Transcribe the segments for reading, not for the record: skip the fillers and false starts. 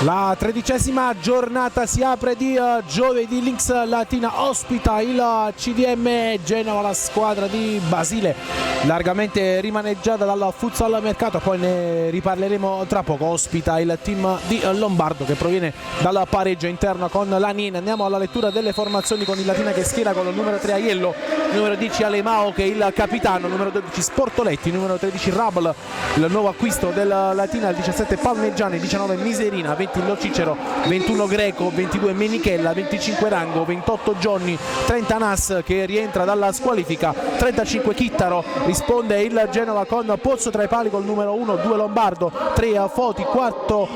La 13ª giornata si apre di giovedì. Lynx Latina ospita il CDM Genova, la squadra di Basile, largamente rimaneggiata dal futsal mercato, poi ne riparleremo tra poco. Ospita il team di Lombardo che proviene dal pareggio interno con l'Aniene. Andiamo alla lettura delle formazioni, con il Latina che schiera con il numero 3 Aiello, numero 10 Alemao che è il capitano, numero 12 Sportoletti, numero 13 Rabl, il nuovo acquisto del Latina, il 17 Palmeggiani, 19 Miserina, 20 Lo Cicero, 21 Greco, 22 Menichella, 25 Rango, 28 Gionni, 30 Nas che rientra dalla squalifica, 35 Chittaro. Risponde il Genova con Pozzo tra i pali col numero 1, 2 Lombardo, 3 Foti, 4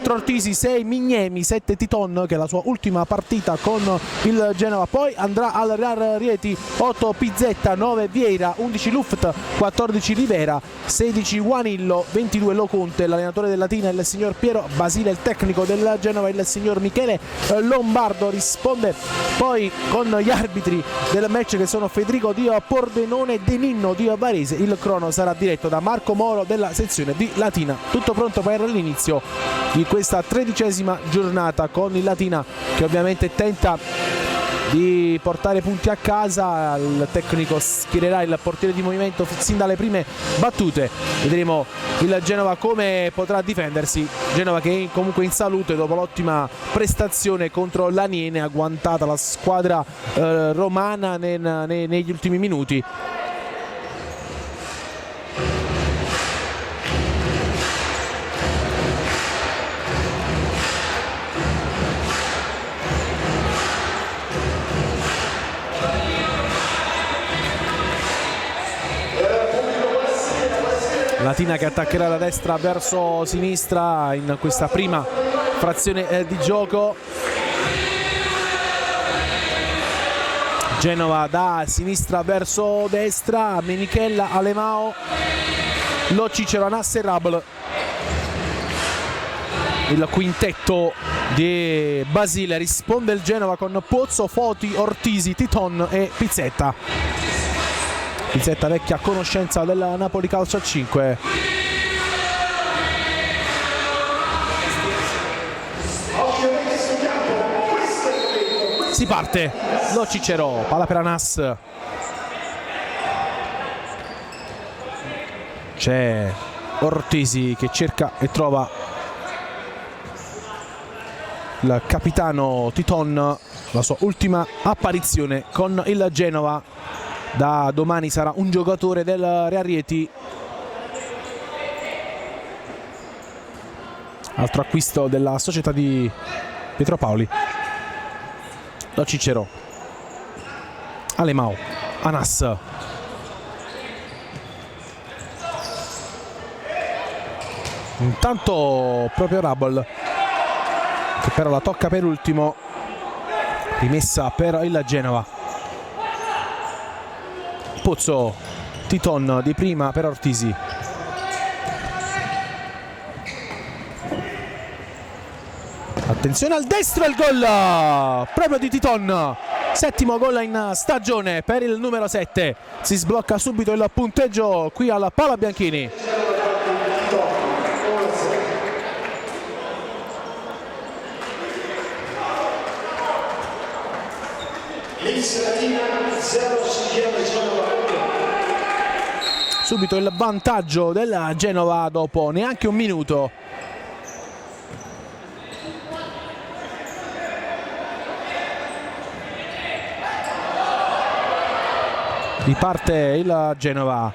Ortisi, 6 Mignemi, 7 Titon che è la sua ultima partita con il Genova. Poi andrà al Real Rieti, 8 Pizzetta, 9 Vieira, 11 Luft, 14 Rivera, 16 Guanillo, 22 Loconte. L'allenatore del Latina è il signor Piero Basile, il tecnico del Genova il signor Michele Lombardo. Risponde poi con gli arbitri del match che sono Federico di Pordenone e De Ninno di Varese. Il crono sarà diretto da Marco Moro della sezione di Latina. Tutto pronto per l'inizio di questa 13ª giornata, con il Latina che ovviamente tenta di portare punti a casa. Il tecnico schiererà il portiere di movimento sin dalle prime battute. Vedremo il Genova come potrà difendersi. Genova che è comunque in salute dopo l'ottima prestazione contro l'Aniene, agguantata la squadra romana negli ultimi minuti. Latina che attaccherà da destra verso sinistra in questa prima frazione di gioco. Genova da sinistra verso destra, Menichella, Alemao, Lo Cicero, Anas e Rabl. Il quintetto di Basile. Risponde il Genova con Pozzo, Foti, Ortisi, Titon e Pizzetta. Pizzetta vecchia conoscenza del Napoli Calcio a 5. Si parte. Lo Cicero, palla per Anas. C'è Ortisi che cerca e trova il capitano Titon, la sua ultima apparizione con il Genova. Da domani sarà un giocatore del Real Rieti. Altro acquisto della società di Pietro Paoli. Lo Cicero, Alemao, Anas. Intanto proprio Rabl che però la tocca per ultimo. Rimessa per il Genova. Pozzo, Titon di prima per Ortisi. Attenzione al destro, il gol proprio di Titon. Settimo gol in stagione per il numero 7. Si sblocca subito il punteggio qui alla Pala Bianchini. Subito il vantaggio della Genova dopo neanche un minuto. Riparte il Genova.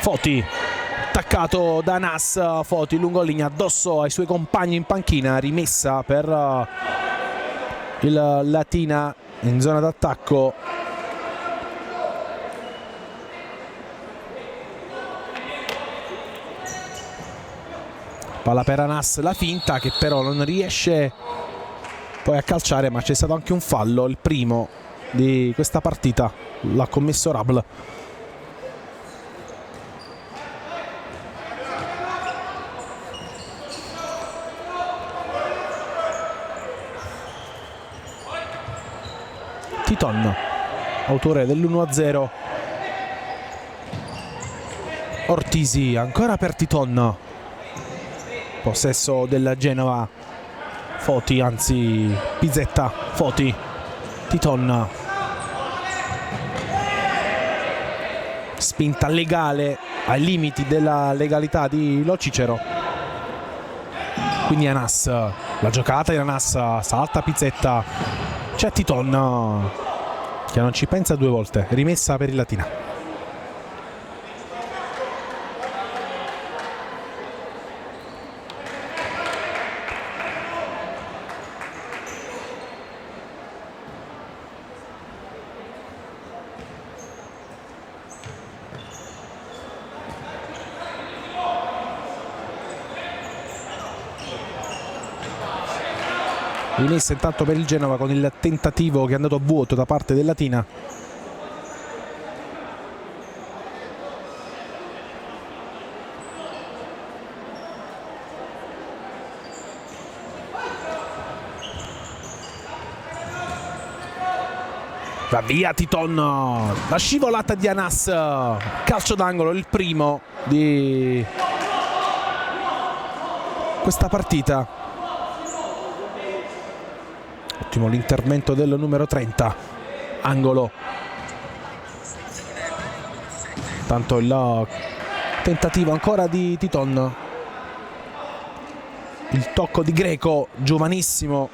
Foti, attaccato da Nas. Foti lungo linea addosso ai suoi compagni in panchina. Rimessa per il Latina in zona d'attacco. Palla per Anas, la finta che però non riesce poi a calciare, ma c'è stato anche un fallo, il primo di questa partita, l'ha commesso Rabl. Titon, autore dell'1-0. Ortisi, ancora per Titon. possesso del Genova. Foti, anzi Pizzetta, Foti, Titon, spinta legale ai limiti della legalità di Lo Cicero. Quindi Anas, la giocata di Anas, salta Pizzetta, c'è Titon che non ci pensa due volte, rimessa per il Latina. Rimessa intanto per il Genova con il tentativo che è andato a vuoto da parte del Latina. Va via Titon, la scivolata di Anas, calcio d'angolo, il primo di questa partita. Ottimo l'intervento del numero 30, angolo. Tanto il tentativo ancora di Titon, il tocco di Greco, giovanissimo.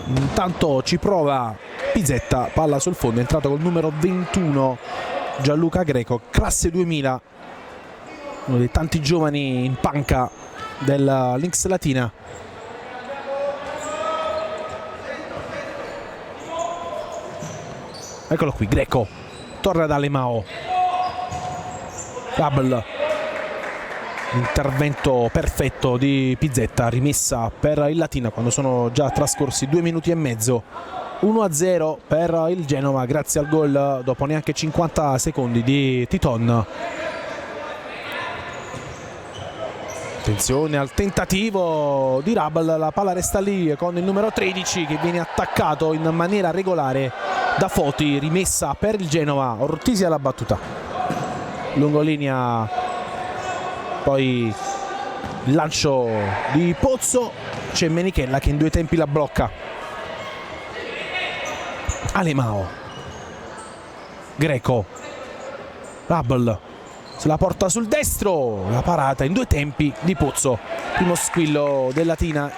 Intanto ci prova Pizzetta, palla sul fondo, è entrato col numero 21 Gianluca Greco, classe 2000, uno dei tanti giovani in panca della Lynx Latina. Eccolo qui, Greco torna da Alemao, Rabel, intervento perfetto di Pizzetta, rimessa per il Latina quando sono già trascorsi 2 minuti e mezzo. 1-0 per il Genova grazie al gol dopo neanche 50 secondi di Titon. Attenzione al tentativo di Rabel, la palla resta lì con il numero 13 che viene attaccato in maniera regolare da Foti, rimessa per il Genova. Ortisi alla battuta, lungolinea, poi il lancio di Pozzo, c'è Menichella che in due tempi la blocca. Alemao, Greco, Rabel se la porta sul destro, la parata in due tempi di Pozzo, primo squillo del Latina.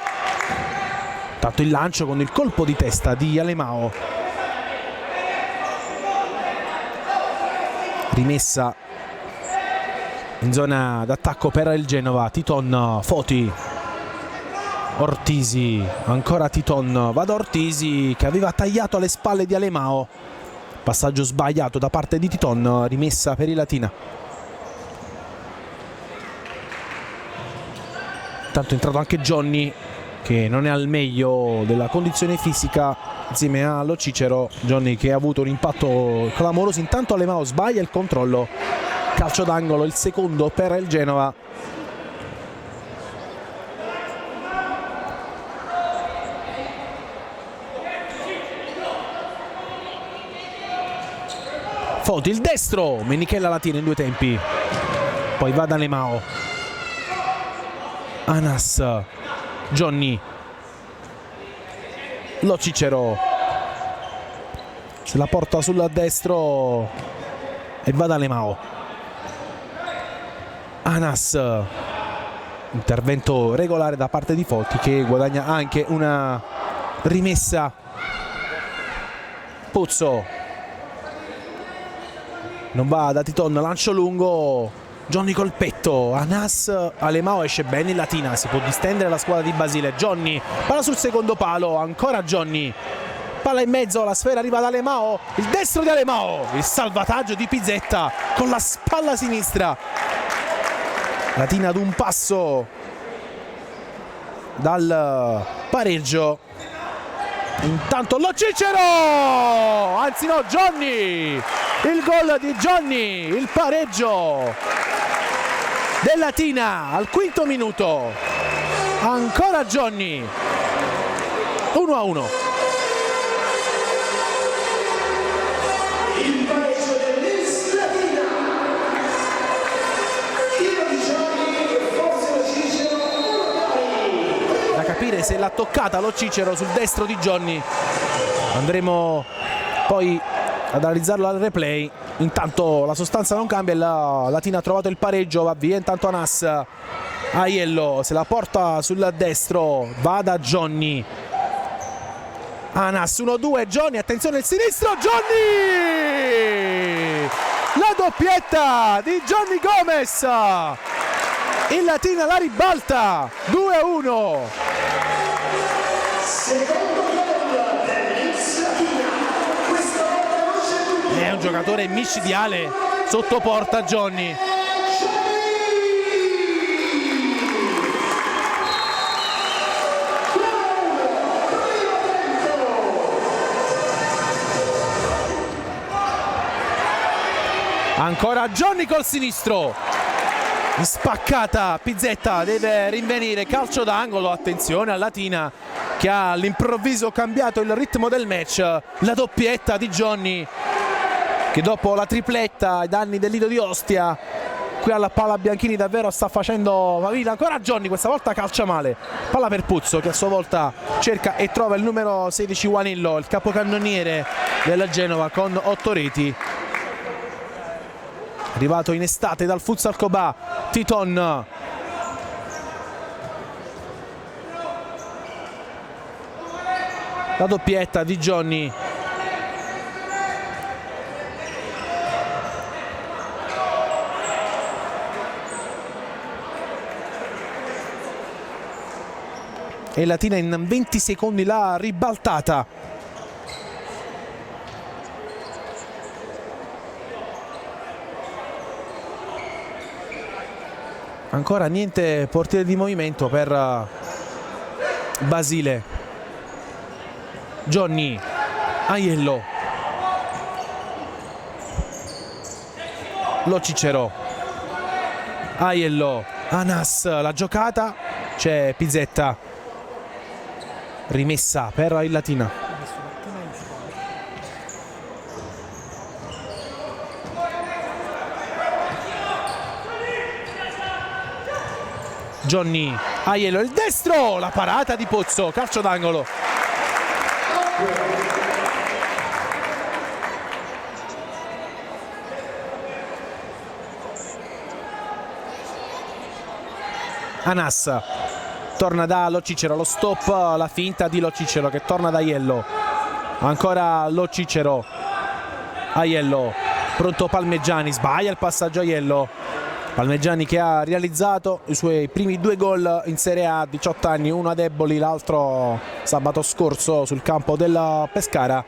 Tanto il lancio con il colpo di testa di Alemao, rimessa in zona d'attacco per il Genova. Titon, Foti, Ortisi, ancora Titon, va da Ortisi che aveva tagliato alle spalle di Alemao, passaggio sbagliato da parte di Titon, rimessa per il Latina. Tanto è entrato anche Johnny che non è al meglio della condizione fisica insieme a Lo Cicero. Johnny che ha avuto un impatto clamoroso. Intanto Alemao sbaglia il controllo, calcio d'angolo, il secondo per il Genova. Foti, il destro, Menichella la tiene in due tempi, poi va da Alemao. Anas, Johnny, Lo Cicero se la porta sul destro e va da Alemao. Anas, intervento regolare da parte di Foti che guadagna anche una rimessa. Pozzo non va da Titon, lancio lungo, Johnny col petto, Anas, Alemao esce bene in Latina, si può distendere la squadra di Basile. Johnny, palla sul secondo palo, ancora Johnny, palla in mezzo, la sfera arriva da Alemao, il destro di Alemao, il salvataggio di Pizzetta con la spalla sinistra. Latina ad un passo dal pareggio. Intanto Lo Cicero, anzi no, Johnny, il gol di Johnny, il pareggio del Latina al quinto minuto. Ancora Johnny, 1-1. Il pareggio dell'Lynx Latina. capire se l'ha toccata lo Cicero sul destro di Johnny. Andremo poi ad analizzarlo al replay. Intanto la sostanza non cambia, la Latina ha trovato il pareggio, va via intanto Anas. Aiello se la porta sul destro, va da Johnny. Anas 1-2, Johnny, attenzione il sinistro, Johnny! La doppietta di Johnny Gomez, il Latina la ribalta, 2-1. È un giocatore micidiale sotto porta Johnny. Ancora Johnny col sinistro, spaccata, Pizzetta deve rinvenire, calcio d'angolo, attenzione alla Latina che ha all'improvviso cambiato il ritmo del match. La doppietta di Johnny che dopo la tripletta ai danni del Lido di Ostia qui alla palla Bianchini davvero sta facendo favilla. Ancora Johnny, questa volta calcia male, palla per Puzzo che a sua volta cerca e trova il numero 16 Juanillo, il capocannoniere della Genova con 8 reti. Arrivato in estate dal Futsal Cobà, Titon. La doppietta di Johnny. E Latina in 20 secondi l'ha ribaltata. Ancora niente portiere di movimento per Basile. Johnny, Aiello, Lo Cicero, Aiello, Anas, la giocata, c'è Pizzetta, rimessa per il Latina. Johnny, Aiello, il destro, la parata di Pozzo, calcio d'angolo. Anas torna da Lo Cicero, lo stop, la finta di Lo Cicero che torna da Aiello. Ancora Lo Cicero, Aiello, pronto Palmegiani, sbaglia il passaggio Aiello. Palmegiani che ha realizzato i suoi primi 2 gol in Serie A a 18 anni, uno ad Eboli, l'altro sabato scorso sul campo del Pescara,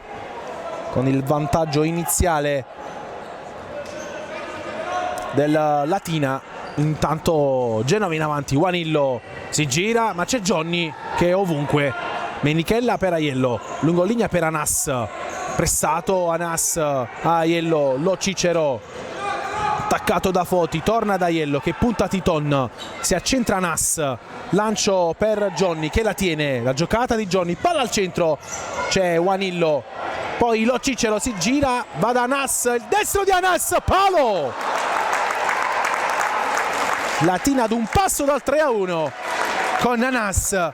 con il vantaggio iniziale del Latina. Intanto Genova in avanti, Juanillo si gira ma c'è Johnny che è ovunque. Menichella per Aiello, lungolinea per Anas, pressato Anas, Aiello, Lo Cicero attaccato da Foti, torna da Aiello che punta Titon, si accentra Anas, lancio per Johnny che la tiene, la giocata di Johnny, palla al centro, c'è Juanillo, poi Lo Cicero si gira, va da Anas, il destro di Anas, palo! Latina ad un passo dal 3-1 con Anas.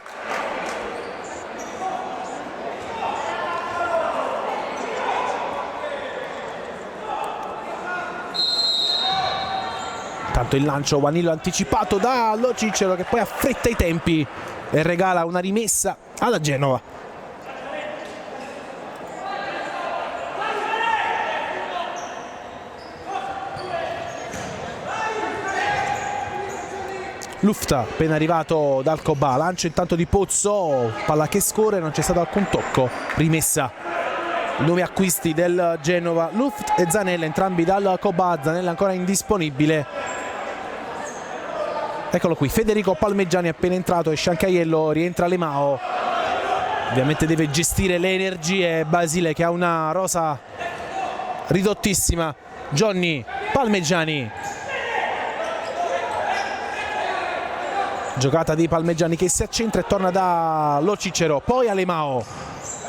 Tanto il lancio Juanillo anticipato da Lo Cicero che poi affretta i tempi e regala una rimessa alla Genova. Lufta appena arrivato dal Cobà, lancio intanto di Pozzo, palla che scorre, non c'è stato alcun tocco, rimessa. Nuovi acquisti del Genova, Luft e Zanella, entrambi dal Cobà, Zanella ancora indisponibile. Eccolo qui, Federico Palmegiani appena entrato, esce anche Aiello, rientra Lemao. Ovviamente deve gestire le energie Basile che ha una rosa ridottissima. Johnny, Palmegiani. Giocata di Palmegiani che si accentra e torna da Lo Cicero, poi a Lemao.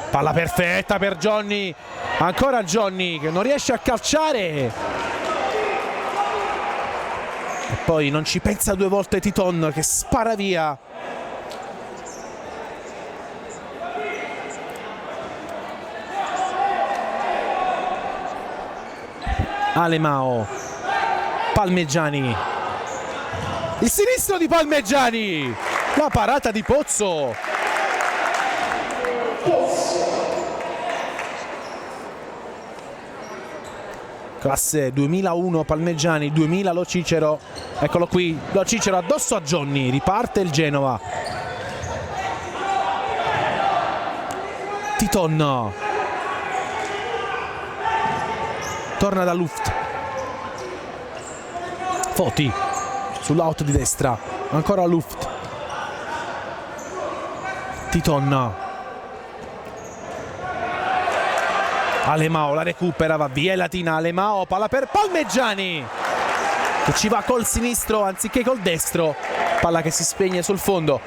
Palla perfetta per Johnny, ancora Johnny che non riesce a calciare. E poi non ci pensa 2 volte Titon che spara via. Alemao, Palmegiani, il sinistro di Palmegiani, la parata di Pozzo. Classe 2001 Palmegiani, 2000 Lo Cicero. Eccolo qui, Lo Cicero addosso a Johnny, riparte il Genova. Titon torna da Luft. Foti sull'out di destra, ancora Luft. Titon, Alemao la recupera, va via Latina. Alemao, palla per Palmegiani che ci va col sinistro anziché col destro, palla che si spegne sul fondo.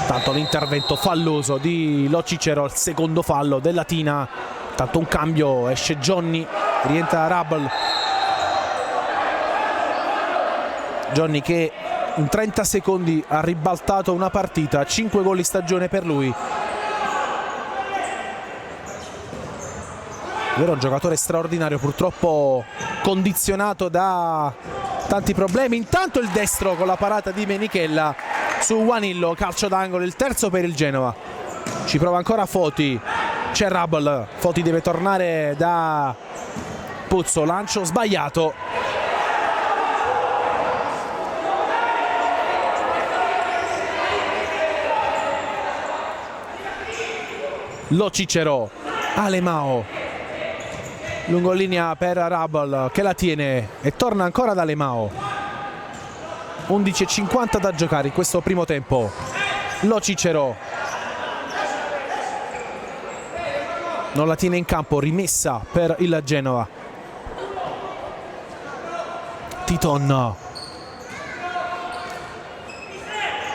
Tanto l'intervento falloso di Lo Cicero, il secondo fallo del Latina. Tanto un cambio, esce Johnny, rientra Rabel. Johnny che in 30 secondi ha ribaltato una partita, 5 gol in stagione per lui. Vero, un giocatore straordinario, purtroppo condizionato da tanti problemi. Intanto il destro con la parata di Menichella su Juanillo, calcio d'angolo, il terzo per il Genova. Ci prova ancora Foti, c'è Rabel, Foti deve tornare da Pozzo, lancio sbagliato. Lo Cicero, Alemao, lungolinea per Rabel che la tiene e torna ancora da Alemao. 11:50 da giocare in questo primo tempo. Lo Cicero non la tiene in campo, rimessa per il Genova. Titon,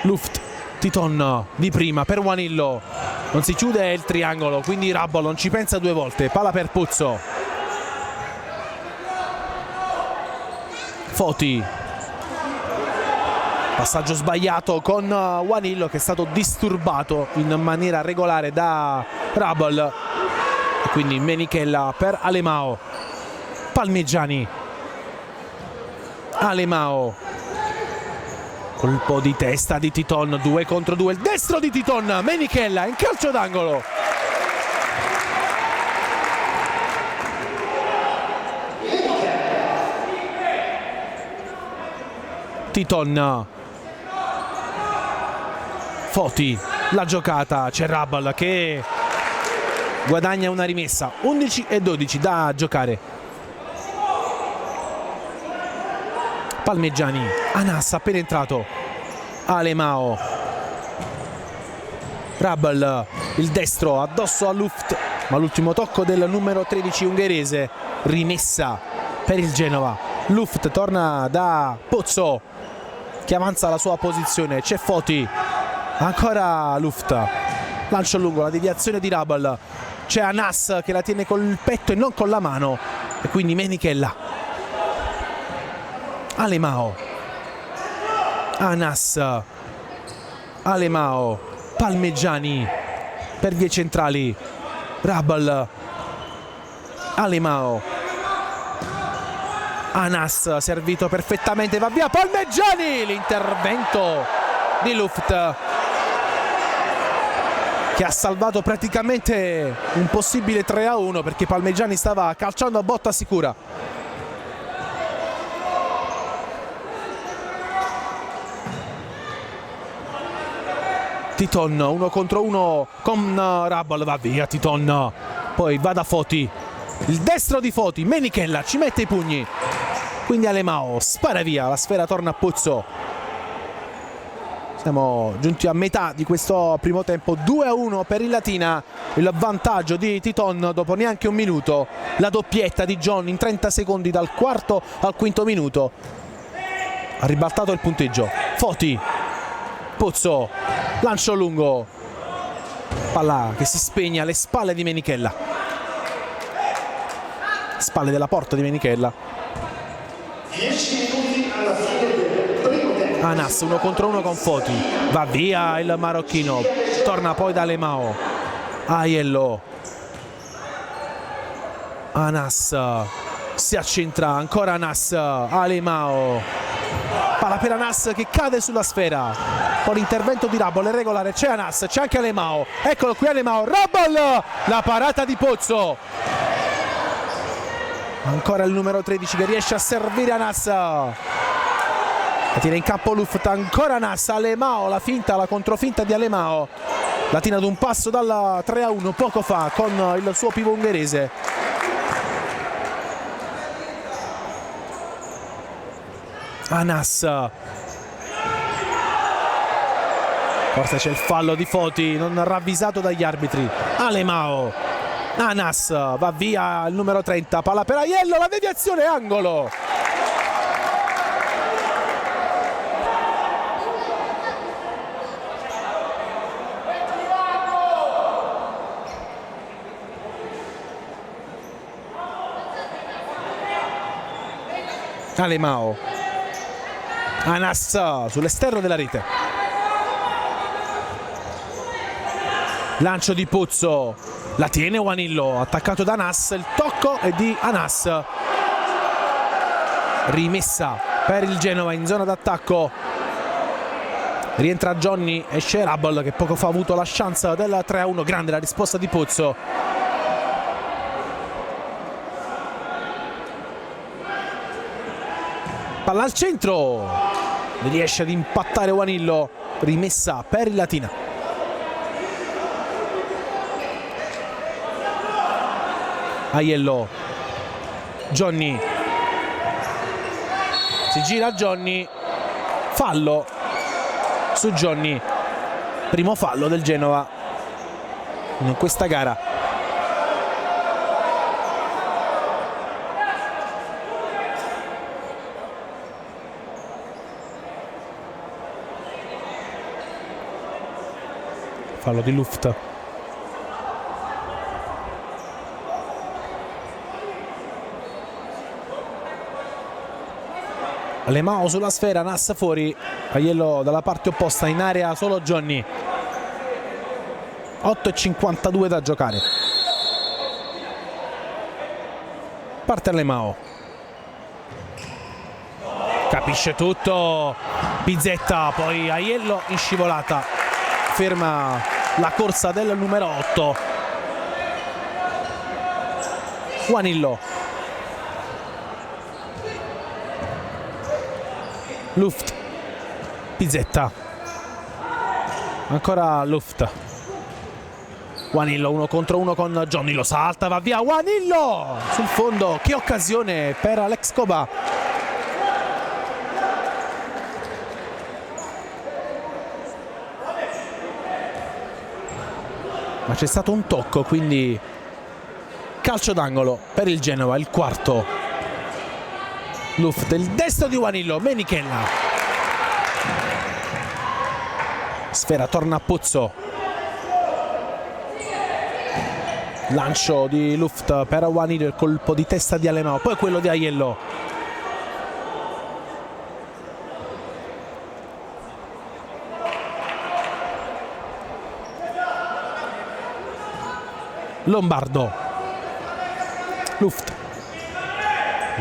Luft, Titon di prima per Juanillo, non si chiude il triangolo, quindi Rabel non ci pensa due volte, palla per Pozzo. Foti, passaggio sbagliato con Juanillo che è stato disturbato in maniera regolare da Rabel, e quindi Menichella per Alemao. Palmegiani, Alemao, colpo di testa di Titon, 2 contro 2, il destro di Titon, Menichella in calcio d'angolo. Titon, Foti, la giocata, c'è Rabel che guadagna una rimessa. 11:12 da giocare. Palmegiani, Anas appena entrato, Alemao, Rabel, il destro addosso a Luft, ma l'ultimo tocco del numero 13 ungherese, rimessa per il Genova. Luft torna da Pozzo che avanza la sua posizione, c'è Foti, ancora Luft, lancio lungo, la deviazione di Rabel, c'è Anas che la tiene col petto e non con la mano, e quindi Menichella. Alemao, Anas, Alemao, Palmegiani per vie centrali, Rabel, Alemao, Anas servito perfettamente, va via Palmegiani, l'intervento di Luft che ha salvato praticamente un possibile 3-1 perché Palmegiani stava calciando a botta sicura. Titon 1 contro 1 con Rabel, va via Titon, poi va da Foti, il destro di Foti, Menichella ci mette i pugni, quindi Alemao spara via, la sfera torna a Pozzo. Siamo giunti a metà di questo primo tempo, 2-1 per il Latina, il vantaggio di Titon dopo neanche un minuto, la doppietta di John in 30 secondi dal quarto al quinto minuto, ha ribaltato il punteggio. Foti, Pozzo, lancio lungo, palla che si spegne alle spalle di Menichella, spalle della porta di Menichella. 10 minuti alla fine del primo tempo. Anas 1 contro 1 con Foti, va via il marocchino, torna poi da Alemao, Aiello, Anas si accentra, ancora Anas, Alemao, palla per Anas che cade sulla sfera, con l'intervento di Rabol, è regolare, c'è Anas, c'è anche Alemao, eccolo qui Alemao, Rabol, la parata di Pozzo, ancora il numero 13 che riesce a servire Anas, la tira in campo Luft, ancora Anas, Alemao, la finta, la controfinta di Alemao, la tira ad un passo dalla 3-1 poco fa con il suo pivot ungherese. Anas, forse c'è il fallo di Foti non ravvisato dagli arbitri. Alemao, Anas, va via il numero 30, palla per Aiello, la deviazione, angolo. Alemao, Anas sull'esterno della rete, lancio di Pozzo, la tiene Juanillo, attaccato da Anas, il tocco è di Anas, rimessa per il Genova in zona d'attacco, rientra Johnny, esce Rabol che poco fa ha avuto la chance del 3-1, grande la risposta di Pozzo. Palla al centro, riesce ad impattare Juanillo, rimessa per il Latina. Aiello, Johnny, si gira Johnny, fallo su Johnny, primo fallo del Genova in questa gara. Fallo di Luft. Alemao sulla sfera, Anas fuori, Aiello dalla parte opposta, in area solo Johnny. 8:52 da giocare. Parte Alemao. Capisce tutto Pizzetta, poi Aiello in scivolata. Ferma la corsa del numero 8. Juanillo. Luft, Pizzetta, ancora Luft, Juanillo 1 contro 1 con Johnny, lo salta, va via Juanillo sul fondo, che occasione per Alex Coba. Ma c'è stato un tocco, quindi calcio d'angolo per il Genova, il quarto. Luft, il destro di Juanillo, Menichella, sfera torna a Pozzo, lancio di Luft per Juanillo, il colpo di testa di Alemao, poi quello di Aiello, Lombardo, Luft,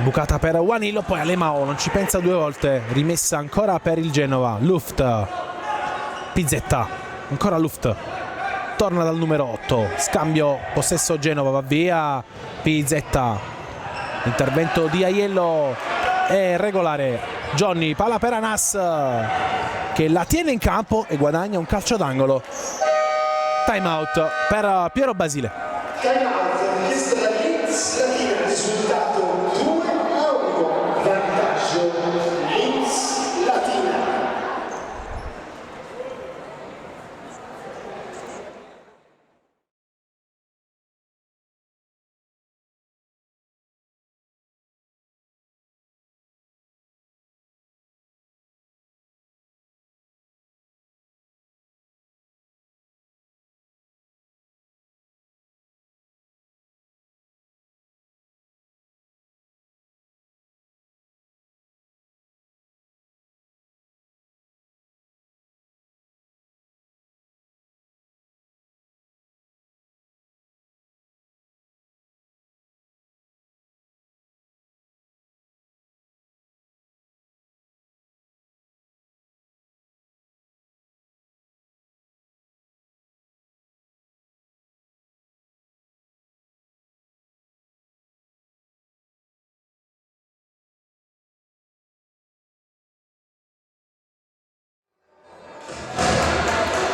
bucata per Juanillo, poi Alemao non ci pensa due volte, rimessa ancora per il Genova. Luft, Pizzetta, ancora Luft, torna dal numero 8, scambio, possesso Genova, va via Pizzetta, intervento di Aiello è regolare. Johnny, palla per Anas che la tiene in campo e guadagna un calcio d'angolo. Time out per Piero Basile. Time out, questa è la risultato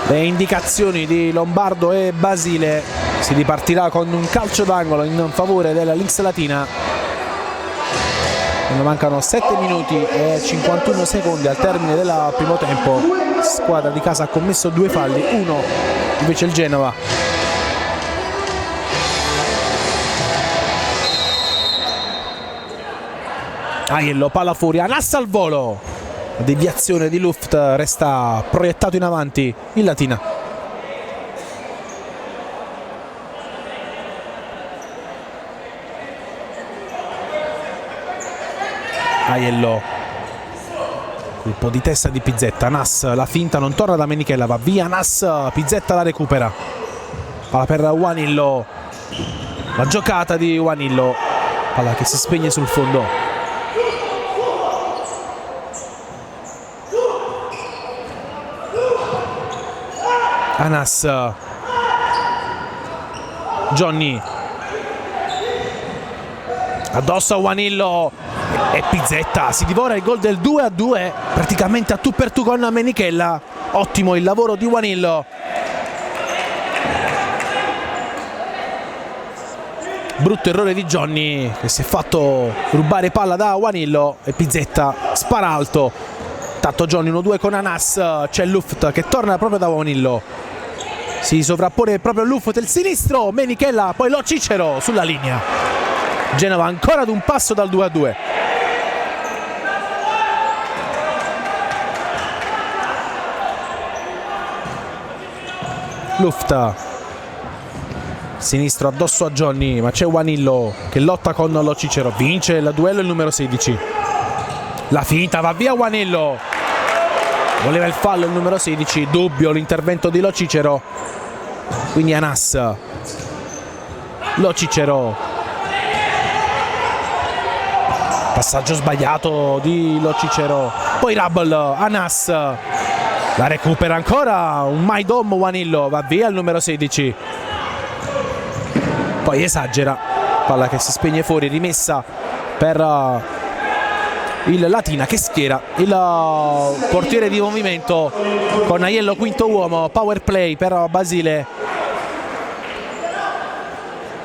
le indicazioni di Lombardo e Basile. Si ripartirà con un calcio d'angolo in favore della Lynx Latina. Mancano 7 minuti e 51 secondi al termine del primo tempo. Squadra di casa ha commesso 2 falli, uno invece il Genova. Aiello, palla fuori, Anas al volo. La deviazione di Luft, resta proiettato in avanti il Latina. Aiello, colpo di testa di Pizzetta. Anas, la finta non torna da Menichella, va via Anas, Pizzetta la recupera. Palla per Juanillo, la giocata di Juanillo, palla che si spegne sul fondo. Anas, Johnny, addosso a Juanillo e Pizzetta si divora il gol del 2-2 praticamente a tu per tu con Menichella. Ottimo il lavoro di Juanillo. Brutto errore di Johnny che si è fatto rubare palla da Juanillo e Pizzetta spara alto. Tanto Johnny 1-2 con Anas, c'è Luft che torna proprio da Juanillo. Si sovrappone proprio Luft del sinistro, Menichella, poi Lo Cicero sulla linea. Genova ancora ad un passo dal 2-2. Luft, sinistro addosso a Johnny, ma c'è Juanillo che lotta con Lo Cicero, vince il duello il numero 16. La finta, va via Juanillo, voleva il fallo il numero 16, dubbio l'intervento di Lo Cicero, quindi Anas. Lo Cicero, passaggio sbagliato di Lo Cicero, poi Rabel, Anas la recupera ancora, un Maidom Juanillo, va via il numero 16, poi esagera, palla che si spegne fuori, rimessa per il Latina che schiera il portiere di movimento con Aiello quinto uomo. Power play per Basile,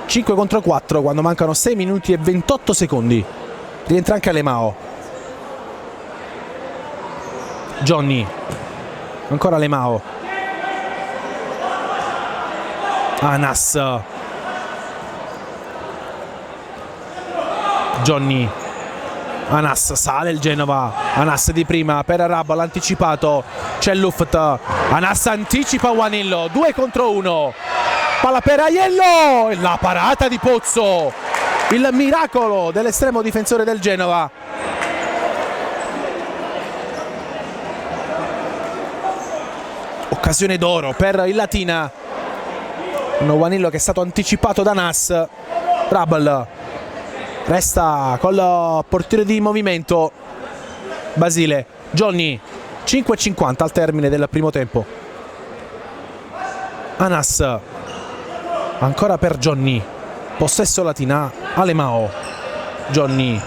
5 contro 4 quando mancano 6 minuti e 28 secondi. Rientra anche Alemao. Johnny, ancora Alemao, Anas, Johnny, Anas, sale il Genova, Anas di prima per Rabal, anticipato, c'è Luft, Anas anticipa Juanillo, 2 contro 1, palla per Aiello, la parata di Pozzo, il miracolo dell'estremo difensore del Genova. Occasione d'oro per il Latina, un Juanillo che è stato anticipato da Anas. Rabal resta col portiere di movimento Basile. Johnny, 5:50 al termine del primo tempo. Anas, ancora per Johnny, possesso Latina, Alemao. Johnny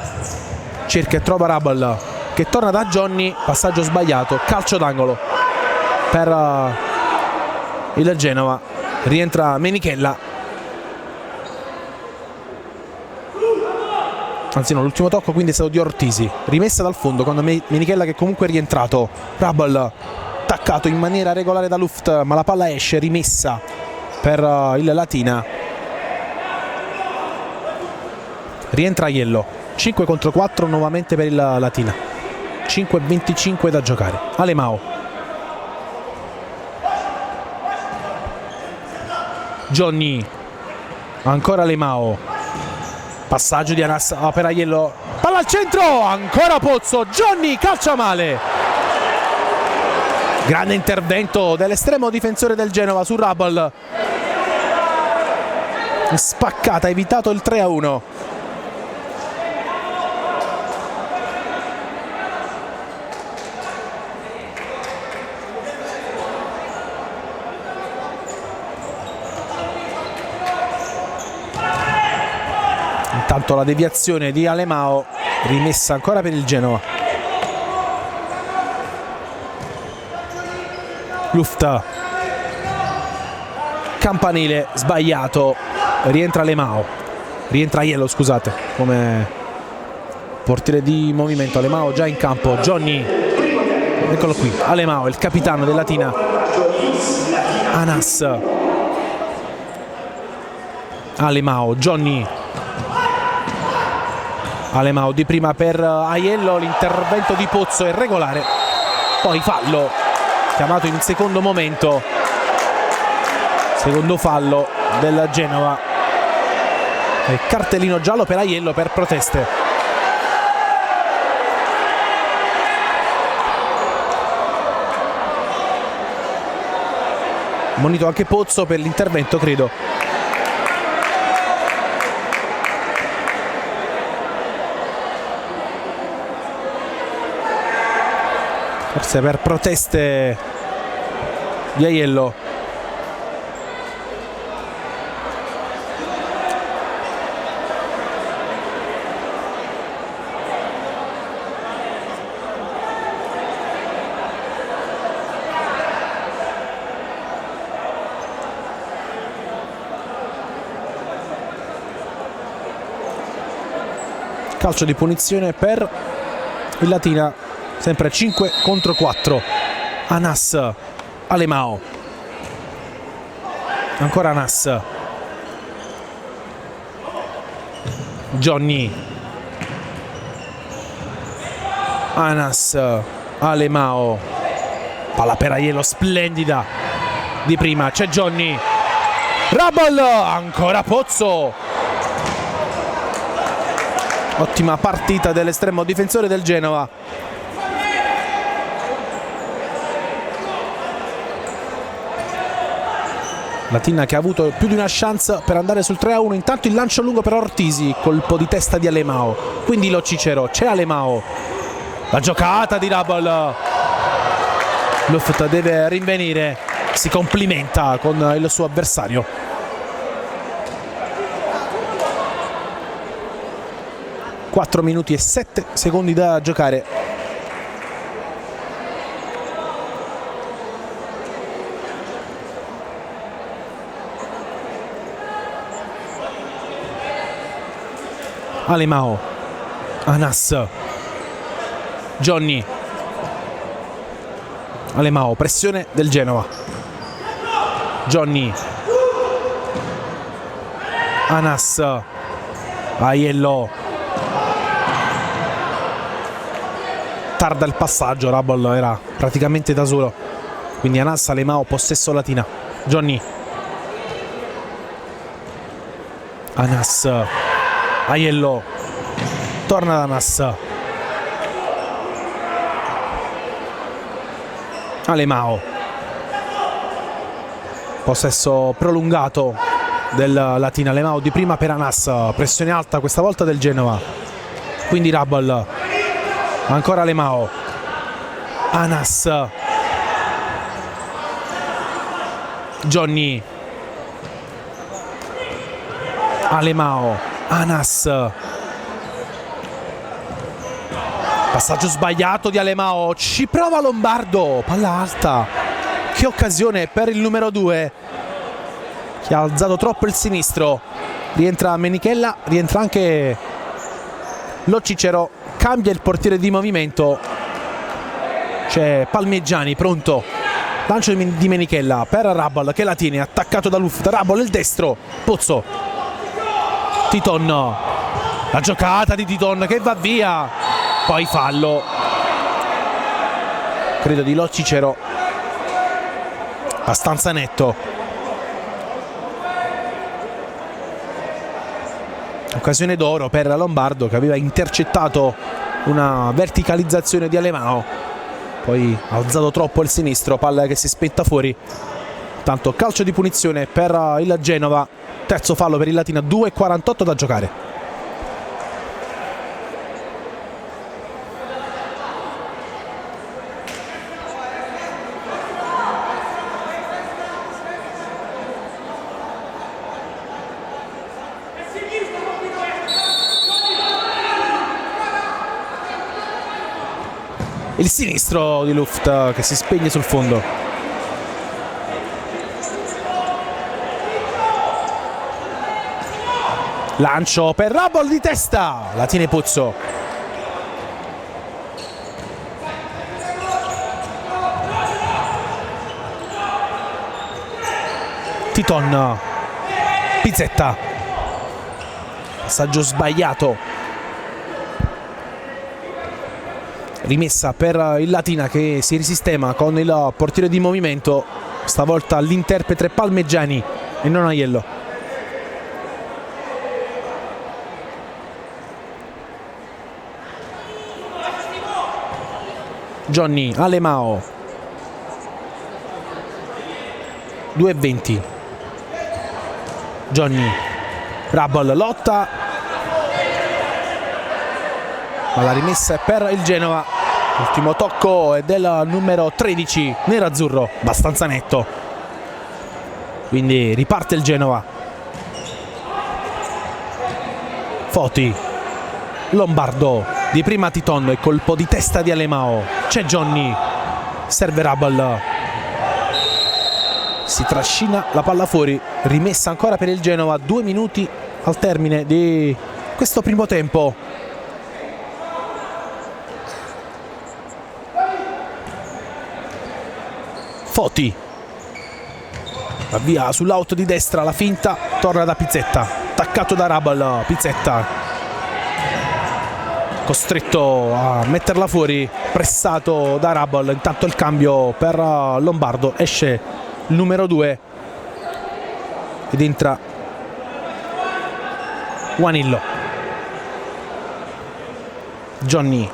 cerca e trova Rabal che torna da Johnny, passaggio sbagliato, calcio d'angolo per il Genova. Rientra Menichella, anzi no, l'ultimo tocco quindi è stato di Ortisi, rimessa dal fondo con Menichella che comunque è rientrato. Rabal attaccato in maniera regolare da Luft, ma la palla esce, rimessa per il Latina. Rientra Aiello, 5 contro 4 nuovamente per il Latina, 5:25 da giocare. Alemao, Johnny, ancora Alemao, passaggio di Anas per Aiello, palla al centro, ancora Pozzo, Johnny calcia male. Grande intervento dell'estremo difensore del Genova su Rabal, spaccata, evitato il 3-1. Intanto la deviazione di Alemao, rimessa ancora per il Genoa. Luft, campanile sbagliato, rientra Aiello, scusate, come portiere di movimento. Alemao già in campo, Johnny, eccolo qui, Alemao, il capitano del Latina. Anas, Alemao, Johnny, Alemao di prima per Aiello, l'intervento di Pozzo è regolare, poi fallo chiamato in secondo momento, secondo fallo del Genova e cartellino giallo per Aiello per proteste. Monito anche Pozzo per l'intervento, credo. Forse per proteste di Aiello. Calcio di punizione per il Latina, sempre 5 contro 4. Anas, Alemao, ancora Anas, Johnny, Anas, Alemao, palla per Aiello, splendida di prima, c'è Johnny, Rabal, ancora Pozzo. Ottima partita dell'estremo difensore del Genova. Latina che ha avuto più di una chance per andare sul 3-1. Intanto il lancio lungo per Ortisi, colpo di testa di Alemao, quindi lo Cicero, c'è Alemao, la giocata di Rabal. Luft deve rinvenire, si complimenta con il suo avversario. 4 minuti e 7 secondi da giocare. Alemao, Anas, Johnny, Alemao, pressione del Genova, Johnny, Anas, Aiello, tarda il passaggio, Rabal era praticamente da solo, quindi Anas, Alemao, possesso Latina. Johnny, Anas, Aiello, torna ad Anas, Alemao, possesso prolungato del Latina. Alemao di prima per Anas, pressione alta questa volta del Genova, quindi Rabal, ancora Alemao, Anas, Johnny, Alemao, Anas, passaggio sbagliato di Alemao, ci prova Lombardo, palla alta, che occasione per il numero 2 che ha alzato troppo il sinistro. Rientra Menichella, rientra anche lo Cicero, cambia il portiere di movimento, c'è Palmeggiani pronto, lancio di Menichella per Rabal che la tiene, attaccato da Luft. Rabal il destro, Pozzo, Titon, la giocata di Titon che va via, poi fallo credo di Lo Cicero, abbastanza netto. Occasione d'oro per Lombardo che aveva intercettato una verticalizzazione di Alemao, poi ha alzato troppo il sinistro, palla che si spetta fuori. Tanto calcio di punizione per il Genova, terzo fallo per il Latina, 2:48 da giocare. Il sinistro di Luft che si spegne sul fondo. Lancio per Rabol di testa, la tiene Pozzo. Titon, Pizzetta, passaggio sbagliato, rimessa per il Latina che si risistema con il portiere di movimento, stavolta l'interprete Palmeggiani e non Aiello. Johnny, Alemao, 2:20. Johnny, Rabol lotta, ma la rimessa è per il Genova. Ultimo tocco è del numero 13 nerazzurro, abbastanza netto, quindi riparte il Genova. Foti, Lombardo, di prima Titon e colpo di testa di Alemao. C'è Johnny, serve Rabol, si trascina la palla fuori, rimessa ancora per il Genova, 2 minuti al termine di questo primo tempo. Foti va via sull'out di destra, la finta, torna da Pizzetta, attaccato da Rabol. Pizzetta costretto a metterla fuori, pressato da Rabol. Intanto il cambio per Lombardo, esce il numero 2 ed entra Juanillo. Johnny,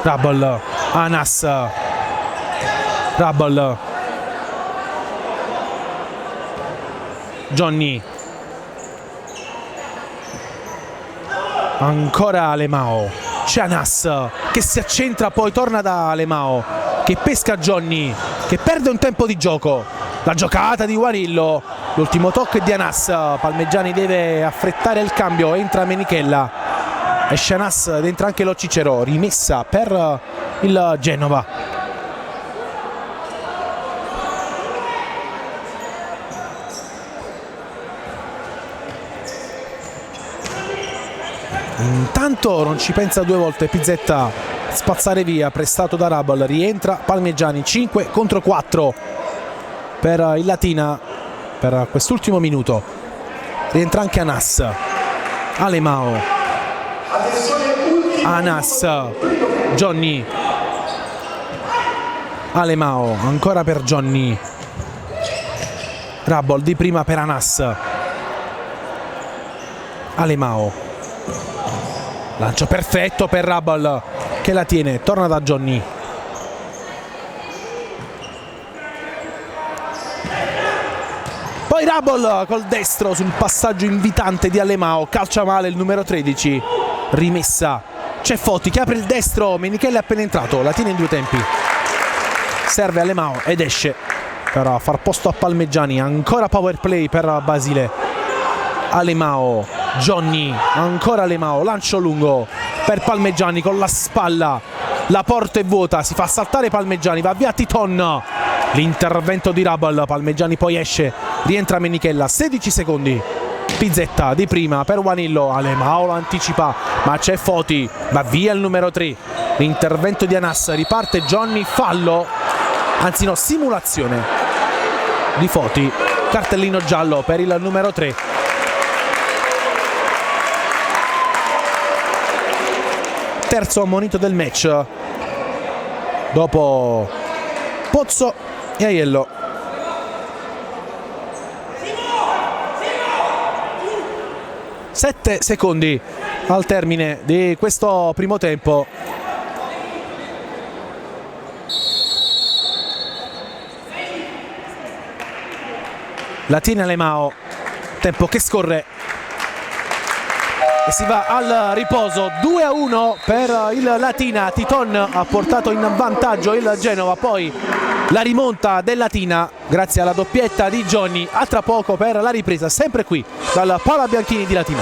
Rabol, Anas, Rabol, Johnny, ancora Alemao, c'è Anas che si accentra, poi torna da Alemao che pesca Johnny, che perde un tempo di gioco. La giocata di Juanillo, l'ultimo tocco è di Anas. Palmeggiani deve affrettare il cambio, entra Menichella, esce Anas ed entra anche lo Cicero, rimessa per il Genova. Intanto non ci pensa due volte Pizzetta, spazzare via, prestato da Rabol, rientra Palmeggiani, 5 contro 4 per il Latina per quest'ultimo minuto. Rientra anche Anas, Alemao, Anas, Johnny, Alemao, ancora per Johnny, Rabol di prima per Anas, Alemao, lancio perfetto per Rabol che la tiene, torna da Johnny, poi Rabol col destro sul passaggio invitante di Alemao, calcia male il numero 13, rimessa, c'è Foti che apre il destro, Menichella è appena entrato, la tiene in 2 tempi, serve Alemao ed esce per far posto a Palmeggiani. Ancora power play per Basile. Alemao, Johnny, ancora Alemao, lancio lungo per Palmeggiani con la spalla, la porta è vuota, si fa saltare Palmeggiani, va via Titon, l'intervento di Rabol, Palmeggiani poi esce, rientra Menichella, 16 secondi, Pizzetta di prima per Juanillo, Alemao lo anticipa ma c'è Foti, va via il numero 3, l'intervento di Anas, riparte Johnny, fallo, anzi no, simulazione di Foti, cartellino giallo per il numero 3. Terzo ammonito del match dopo Pozzo e Aiello. Sette secondi al termine di questo primo tempo. La tiene Alemao, tempo che scorre e si va al riposo. 2-1 per il Latina. Titon ha portato in vantaggio il Genova, poi la rimonta del Latina grazie alla doppietta di Johnny. A tra poco per la ripresa, sempre qui dal Paola Bianchini di Latina.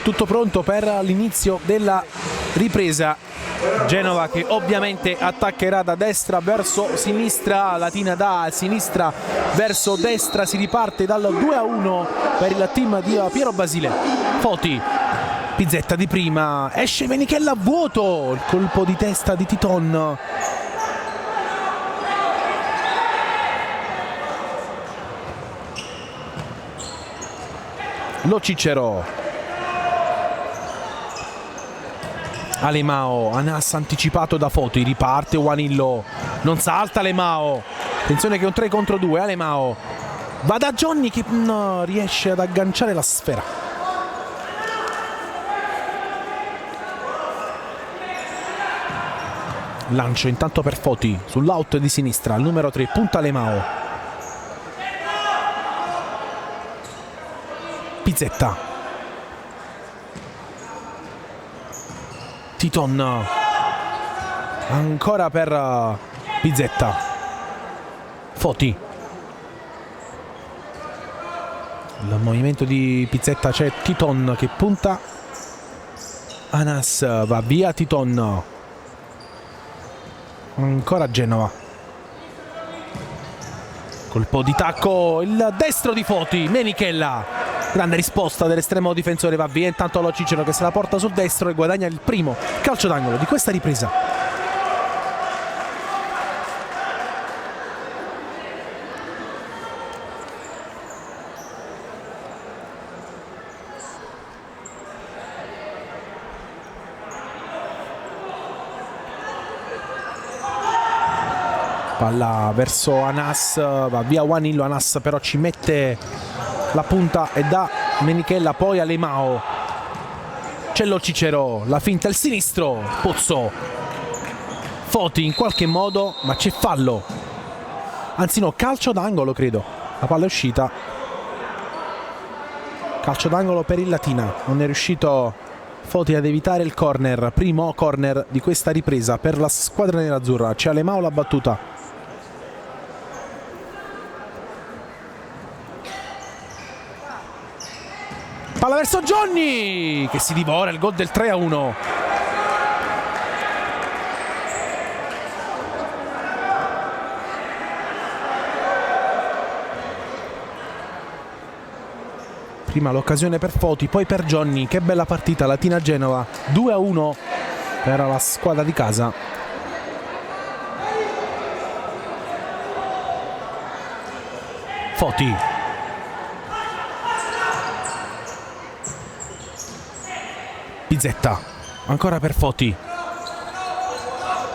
tutto pronto per l'inizio della ripresa. Genova che ovviamente attaccherà da destra verso sinistra, Latina da sinistra verso destra, si riparte dal 2-1 per il team di Piero Basile. Foti, Pizzetta di prima, esce Menichella a vuoto, il colpo di testa di Titon. Lo Cicero, Alemao, Anas anticipato da Foti, riparte Juanillo, non salta Alemao, attenzione che è un 3 contro 2, Alemao va da Johnny che non riesce ad agganciare la sfera. Lancio intanto per Foti sull'out di sinistra, il numero 3 punta Alemao. Pizzetta, Titon, ancora per Pizzetta. Foti, il movimento di Pizzetta, c'è Titon che punta, Anas va via, Titon, ancora Genova, colpo di tacco, il destro di Foti, Menichella, grande risposta dell'estremo difensore, va via intanto Lo Cicero che se la porta sul destro e guadagna il primo calcio d'angolo di questa ripresa. Palla verso Anas, va via Juanillo, Anas però ci mette la punta e dà Menichella, poi Alemao, c'è Lo Cicero, la finta il sinistro, Pozzo, Foti in qualche modo, ma c'è fallo, anzi no, calcio d'angolo credo, la palla è uscita, calcio d'angolo per il Latina, non è riuscito Foti ad evitare il corner, primo corner di questa ripresa per la squadra nerazzurra, c'è Alemao la battuta. Palla verso Johnny che si divora il gol del 3-1. Prima l'occasione per Foti, poi per Johnny. Che bella partita, Latina-Genova, 2-1 per la squadra di casa. Foti, Pizzetta, ancora per Foti,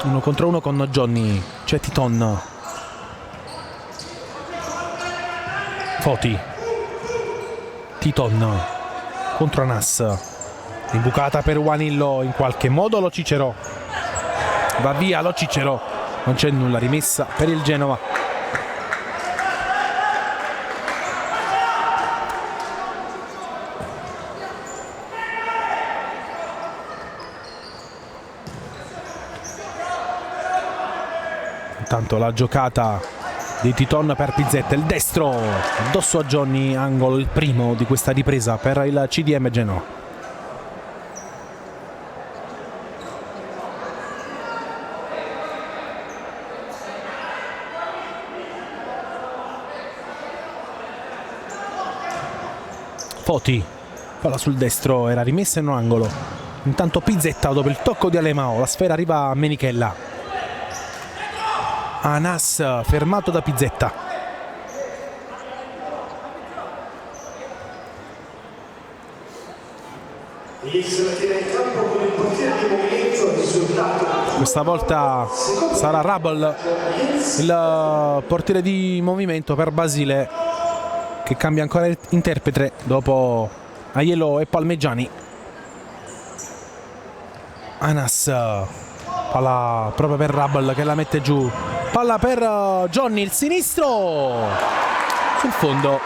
1 contro 1 con Johnny, c'è Titon, Foti, Titon contro Anas, imbucata per Juanillo, in qualche modo Lo Cicero, va via Lo Cicero, non c'è nulla, rimessa per il Genova. Intanto la giocata di Titon per Pizzetta, il destro addosso a Johnny, angolo, il primo di questa ripresa per il CDM Genova. Foti, palla sul destro, era rimessa in un angolo. Intanto Pizzetta dopo il tocco di Alemao, la sfera arriva a Menichella. Anas fermato da Pizzetta. Questa volta sarà Rabel il portiere di movimento per Basile, che cambia ancora interprete dopo Aiello e Palmegiani. Anas, palla proprio per Rabel che la mette giù, palla per Johnny, il sinistro sul fondo,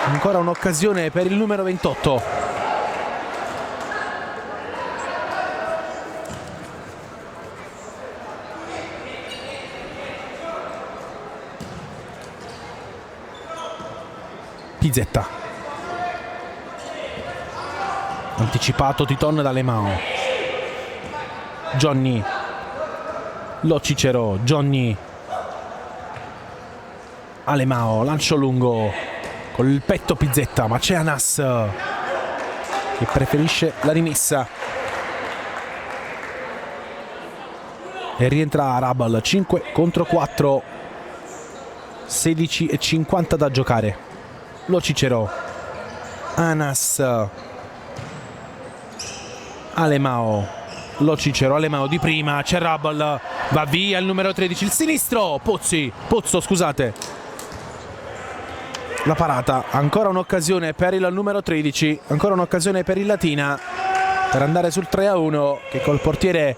ancora un'occasione per il numero 28. Pizzetta, Anticipato Titon da Alemao. Johnny. Lo Cicero. Johnny. Alemao, lancio lungo con il petto Pizzetta, ma c'è Anas che preferisce la rimessa e rientra Rabal. 5 contro 4, 16:50 da giocare. Lo Cicero, Anas, Alemao, Lo Cicero, Alemao di prima, c'è Rabal, va via il numero 13, il sinistro, Pozzo, scusate. La parata, ancora un'occasione per il numero 13, ancora un'occasione per il Latina per andare sul 3-1, che col portiere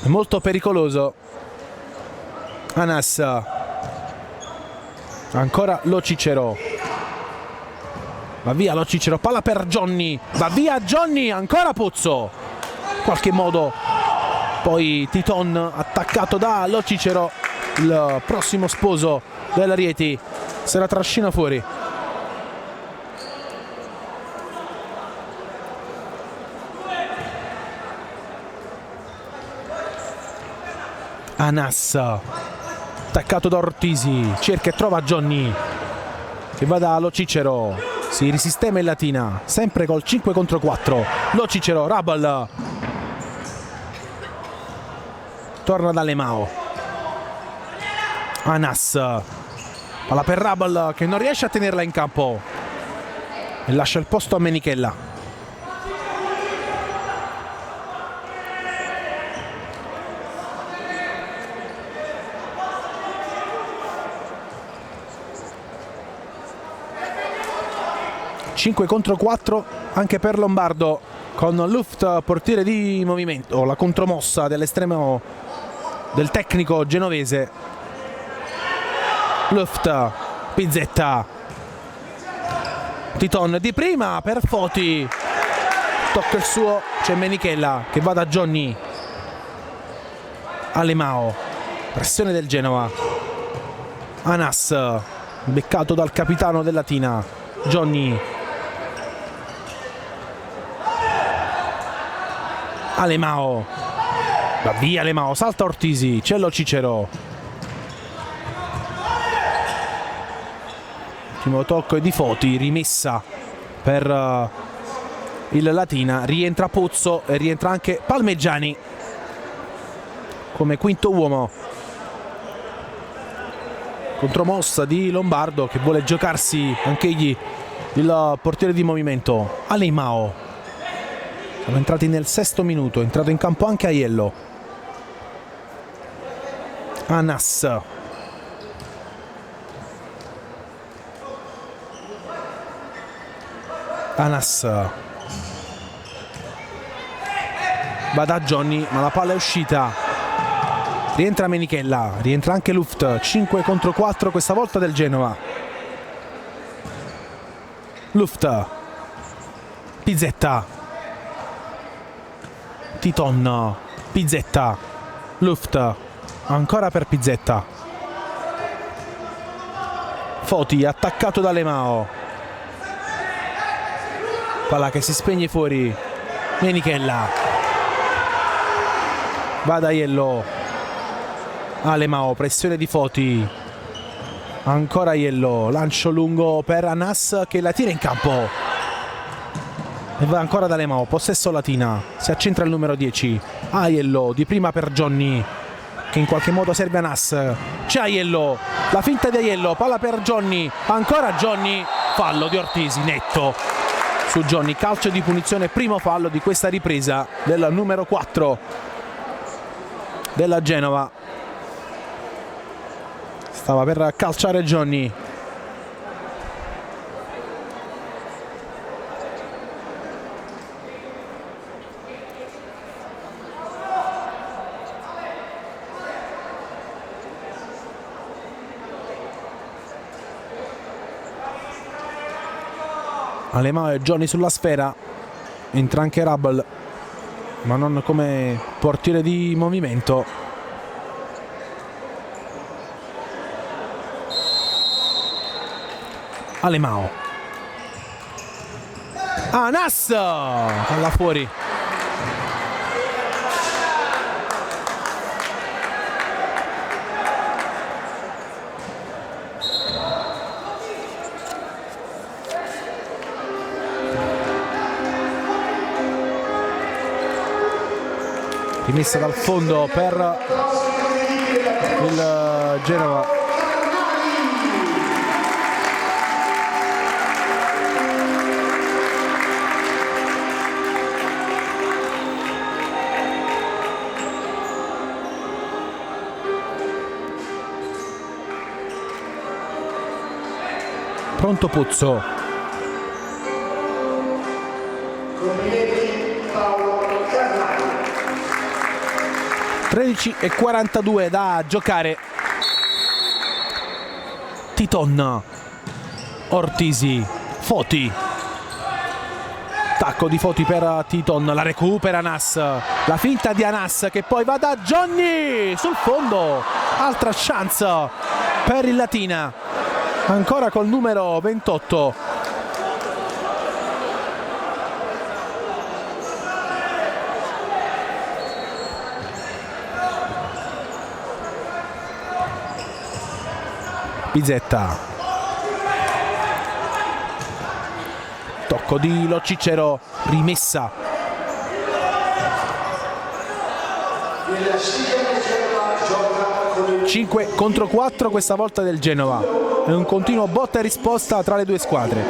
è molto pericoloso. Anas, ancora Lo Cicero, va via Lo Cicero, palla per Johnny, va via Johnny, ancora Pozzo, in qualche modo poi Titon attaccato da Lo Cicero, il prossimo sposo della Rieti, se la trascina fuori. Anas, attaccato da Ortisi, cerca e trova Johnny che va da Lo Cicero, si risistema in Latina, sempre col 5 contro 4. Lo Cicero, Rabal, torna da Alemao. Anas, palla per Rabal che non riesce a tenerla in campo e lascia il posto a Menichella. Cinque contro 4 anche per Lombardo, con Luft portiere di movimento, la contromossa dell'estremo del tecnico genovese. Luft, Pizzetta, Titon di prima per Foti, tocca il suo, c'è Menichella che va da Johnny. Alemao, pressione del Genova. Anas, beccato dal capitano del Latina. Johnny, Alemao, va via Alemao, salta Ortisi, c'è Lo Cicero. Ultimo tocco di Foti, rimessa per il Latina, rientra Pozzo e rientra anche Palmegiani come quinto uomo. Contromossa di Lombardo che vuole giocarsi anch'egli il portiere di movimento. Alemao, siamo entrati nel 6° minuto, è entrato in campo anche Aiello. Anas, Anas, va da Johnny ma la palla è uscita, rientra Menichella, rientra anche Luft. 5 contro 4 questa volta del Genova. Luft, Pizzetta, Titon, Pizzetta, Luft, ancora per Pizzetta. Foti attaccato da Alemao, palla che si spegne fuori. Menichella, va da Aiello. Alemao, pressione di Foti, ancora Aiello, lancio lungo per Anas che la tira in campo e va ancora da Alemao. Possesso Latina, si accentra il numero 10. Aiello di prima per Johnny che in qualche modo serve Anas. C'è Aiello, la finta di Aiello, palla per Johnny, ancora Johnny, fallo di Ortisi netto su Johnny, calcio di punizione, primo fallo di questa ripresa del numero 4 della Genova. Stava per calciare Johnny. Alemao e Johnny sulla sfera, entra anche Rabal ma non come portiere di movimento. Anas, palla fuori. Rimessa dal fondo per il Genova. Pronto Puzzo. Complimenti Paolo Carnali. 13:42 da giocare. Titon, Ortisi, Foti. Tacco di Foti per Titon, la recupera Anas. La finta di Anas che poi va da Johnny sul fondo. Altra chance per il Latina. Ancora col numero 28. Pizzetta. Tocco di Lo Cicero, rimessa. Il Siga Genova gioca con il 5 contro 4 questa volta del Genova. È un continuo botta e risposta tra le due squadre.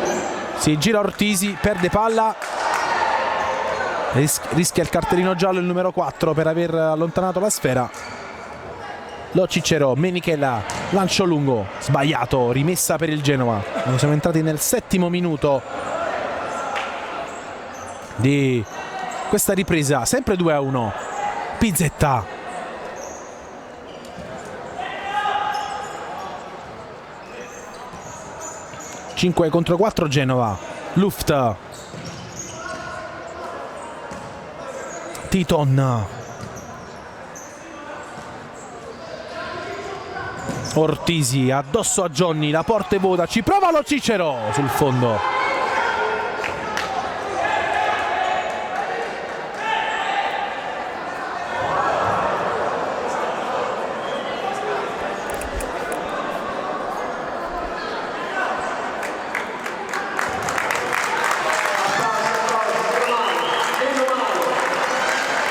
Si gira Ortisi, perde palla. Rischia il cartellino giallo il numero 4 per aver allontanato la sfera. Lo Cicero, Menichella, lancio lungo, sbagliato, rimessa per il Genova. Siamo entrati nel 7° minuto di questa ripresa, sempre 2-1. Pizzetta. 5 contro 4 Genova. Luft. Titon. Ortisi addosso a Johnny, la porta è vuota, ci prova Lo Cicero sul fondo.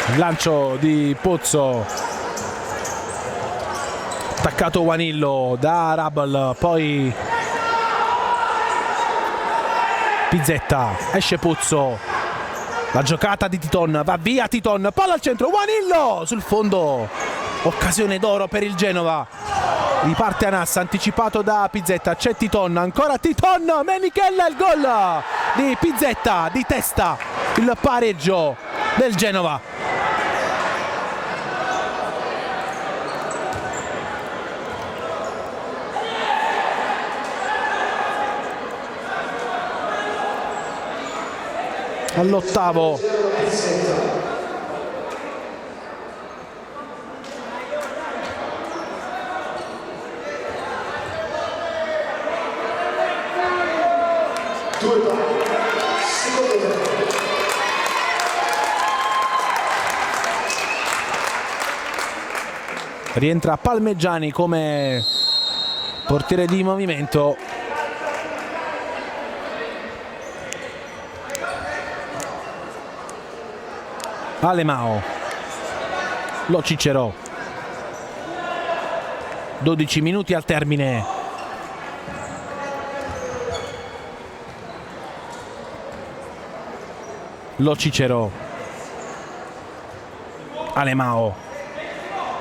Il lancio di Pozzo, attaccato Guanillo da Rabal, poi Pizzetta, esce Pozzo, la giocata di Titon, va via Titon, palla al centro, Guanillo sul fondo, occasione d'oro per il Genova. Riparte Anas, anticipato da Pizzetta, c'è Titon, ancora Titon, Menichella, il gol di Pizzetta, di testa, il pareggio del Genova. All'8º rientra Palmeggiani come portiere di movimento. Alemao, Lo Cicero, 12 minuti al termine. Lo Cicero, Alemao,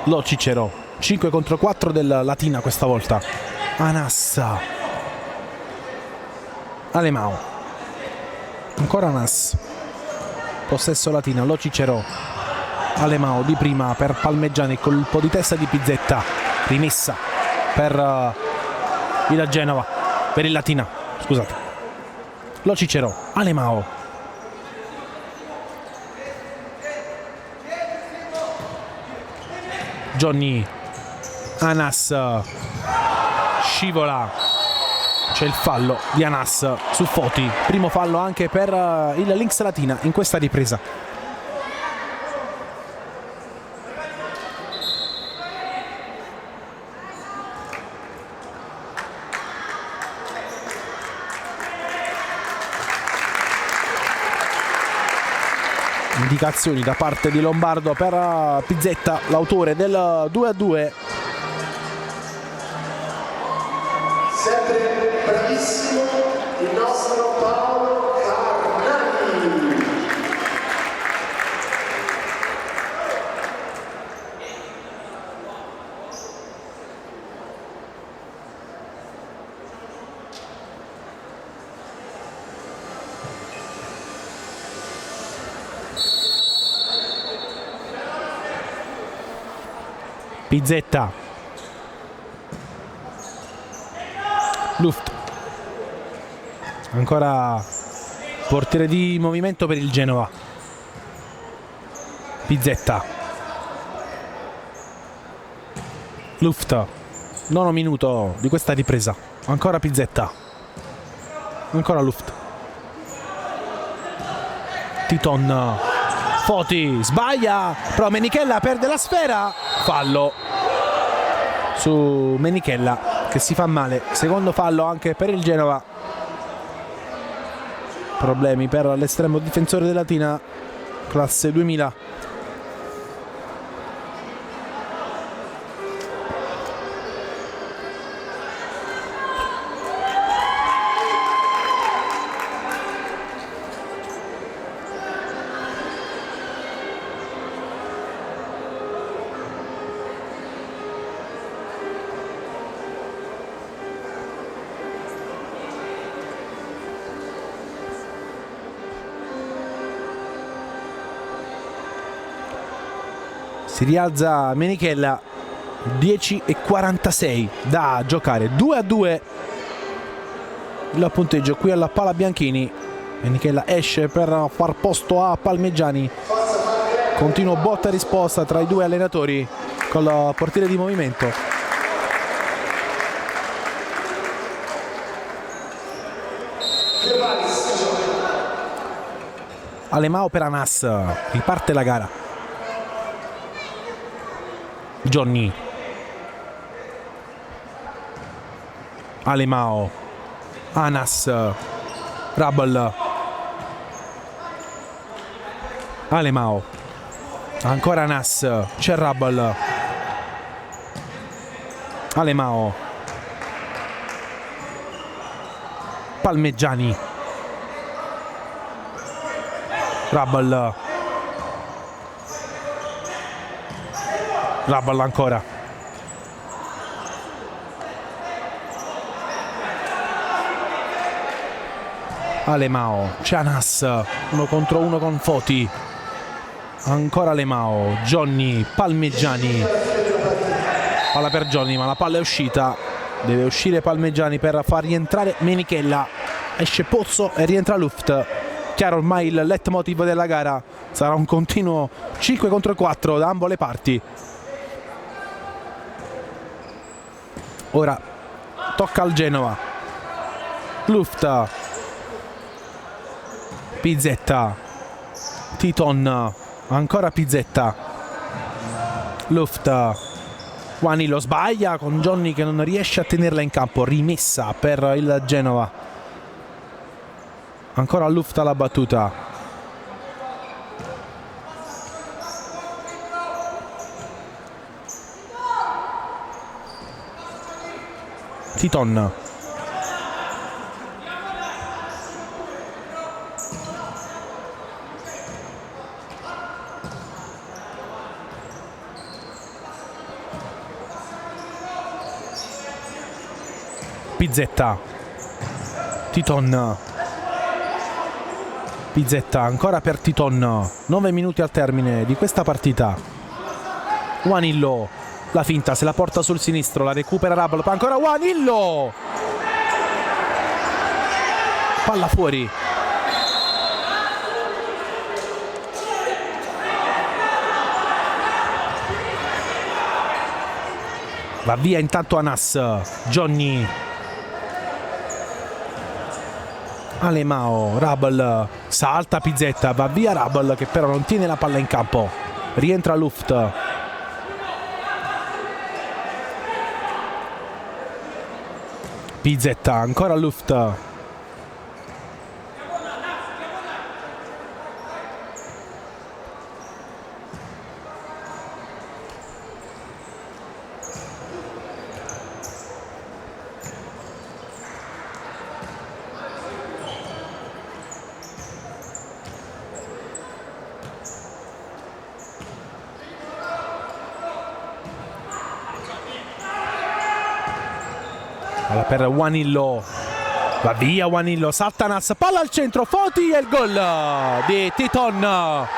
Lo Cicero, 5 contro 4 del Latina questa volta. Anas, Alemao, ancora Anas. Possesso Latina, Lo Cicero, Alemao di prima per Palmeggiani, colpo di testa di Pizzetta, rimessa per il Genova, per il Latina, scusate. Lo Cicero, Alemao, Johnny, Anas, scivola, c'è il fallo di Anas su Foti, primo fallo anche per il Lynx Latina in questa ripresa. Indicazioni da parte di Lombardo per Pizzetta, l'autore del 2-2. Sempre bravissimo il nostro Paolo Carnani. Pizzetta, Luft, ancora portiere di movimento per il Genova. Pizzetta, Luft, nono minuto di questa ripresa, ancora Pizzetta, ancora Luft, Titon, Foti sbaglia, però Menichella perde la sfera, fallo su Menichella che si fa male, secondo fallo anche per il Genova. Problemi per l'estremo difensore della Latina, classe 2000. Si rialza Menichella, 10:46 da giocare, 2-2 il punteggio qui alla Pala Bianchini. Menichella esce per far posto a Palmegiani, continuo botta e risposta tra i due allenatori col portiere di movimento. Alemao per Anas, riparte la gara. Johnny, Alemao, Anas, Rabel, Alemao, ancora Anas, c'è Rabel, Alemao, Palmegiani, Rabel, Rabel ancora, Alemao, c'è Anas, 1 contro 1 con Foti, ancora Alemao, Johnny, Palmegiani, palla per Johnny ma la palla è uscita, deve uscire Palmegiani per far rientrare Menichella, esce Pozzo e rientra Luft. Chiaro ormai il leitmotiv della gara, sarà un continuo 5 contro 4 da ambo le parti. Ora tocca al Genova. Luft, Pizzetta, Titon, ancora Pizzetta, Luft, Juanillo sbaglia con Johnny che non riesce a tenerla in campo, rimessa per il Genova. Ancora Luft alla battuta. Titon, Pizzetta, Titon, Pizzetta ancora per Titon, 9 minuti al termine di questa partita. Juanillo, la finta, se la porta sul sinistro, la recupera Rabel, ancora Juanillo, palla fuori. Va via intanto Anas, Johnny, Alemao, Rabel salta Pizzetta, va via Rabel che però non tiene la palla in campo, rientra Luft. Pizzetta, ancora Luft. Palla per Juanillo, va via Juanillo, salta Nas, palla al centro, Foti e il gol di Titon.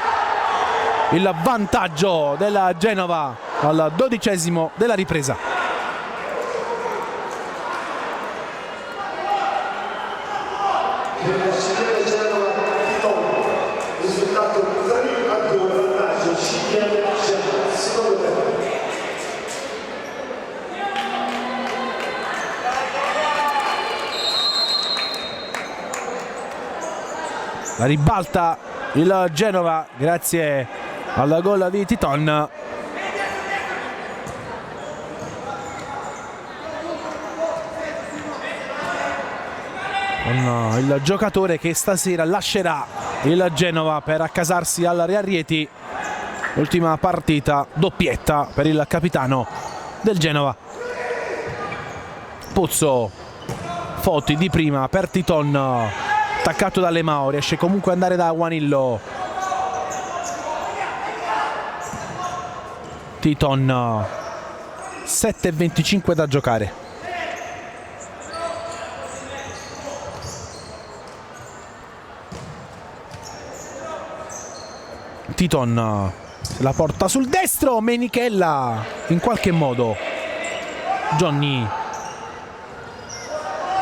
Il vantaggio della Genova al 12° della ripresa. Risultato 3-2, vantaggio CDM Genova, secondo tempo. La ribalta il Genova grazie al gol di Titon. Con il giocatore che stasera lascerà il Genova per accasarsi al Real Rieti. Ultima partita, doppietta per il capitano del Genova. Pozzo, Foti di prima per Titon, attaccato da Alemao, riesce comunque ad andare da Juanillo. Titon, 7:25 da giocare. Titon la porta sul destro, Menichella in qualche modo. Johnny,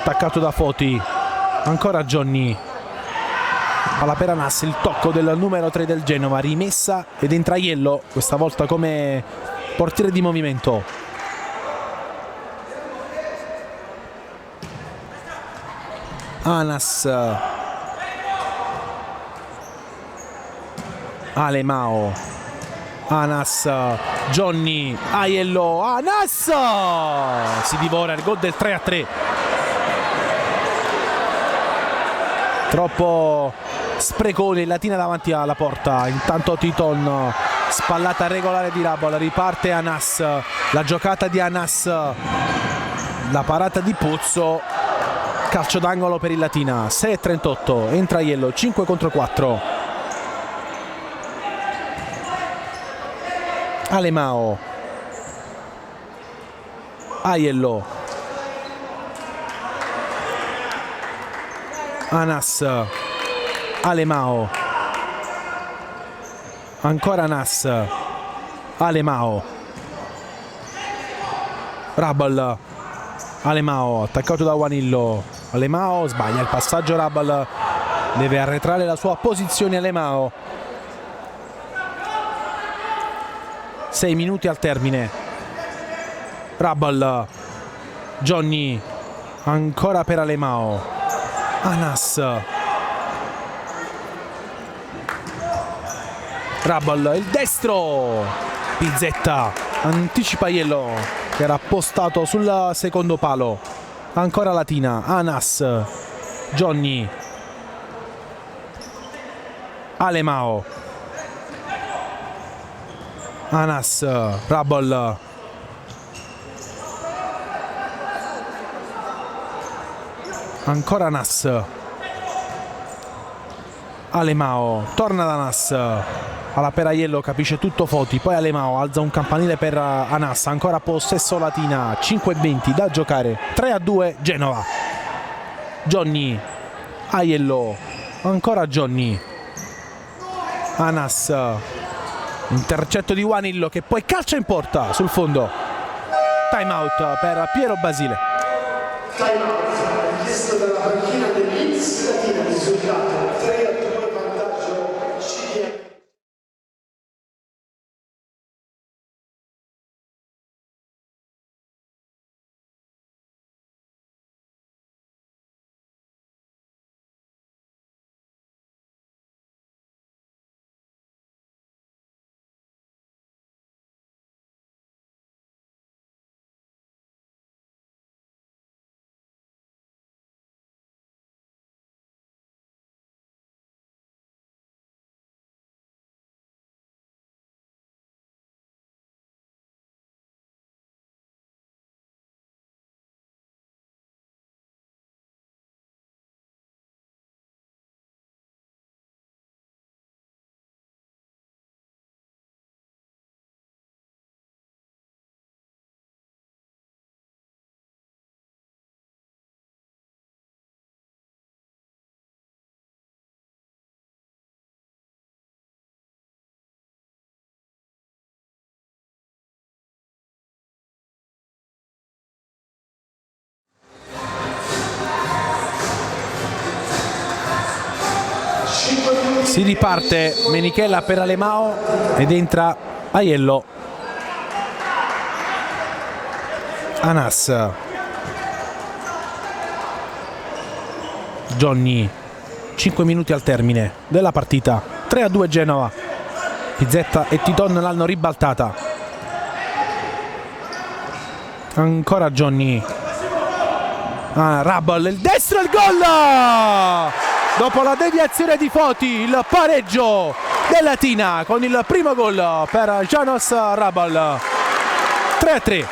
attaccato da Foti, ancora Johnny. Palla per Anas, il tocco del numero 3 del Genova, rimessa ed entra Iello, questa volta come portiere di movimento. Anas, Alemao, Anas, Johnny, Aiello, Anas si divora il gol del 3-3. Troppo sprecone, Latina davanti alla porta. Intanto Titon, spallata regolare di Rabal, riparte Anas, la giocata di Anas, la parata di Pozzo, calcio d'angolo per il Latina. 6:38, entra Iello, 5 contro 4. Alemao, Aiello, Anas, Alemao, ancora Anas, Alemao, Rabal, Alemao, attaccato da Juanillo. Alemao sbaglia il passaggio, Rabal deve arretrare la sua posizione. Alemao, 6 minuti al termine. Rabal, Johnny, ancora per Alemao, Anas, Rabal, il destro, Pizzetta, anticipa Iello che era postato sul secondo palo. Ancora Latina, Anas, Johnny, Alemao, Anas, Rabal, ancora Anas, Alemao, torna da Anas, alla Peraiello, capisce tutto Foti, poi Alemao alza un campanile per Anas, ancora possesso Latina, 5:20 da giocare, 3-2 Genova. Johnny, Aiello, ancora Johnny, Anas, intercetto di Juanillo che poi calcia in porta sul fondo. Time out per Piero Basile. Time out, richiesto dalla panchina dell'X Latina, risultato 3-2, vantaggio CDM. Si riparte Menichella per Alemao ed entra Aiello. Anas. Johnny. 5 minuti al termine della partita. 3-2 Genova. Pizzetta e Titon l'hanno ribaltata. Ancora Johnny. Rabal, il destro, il gol! Dopo la deviazione di Foti, il pareggio del Latina con il primo gol per Janos Rabal. 3-3.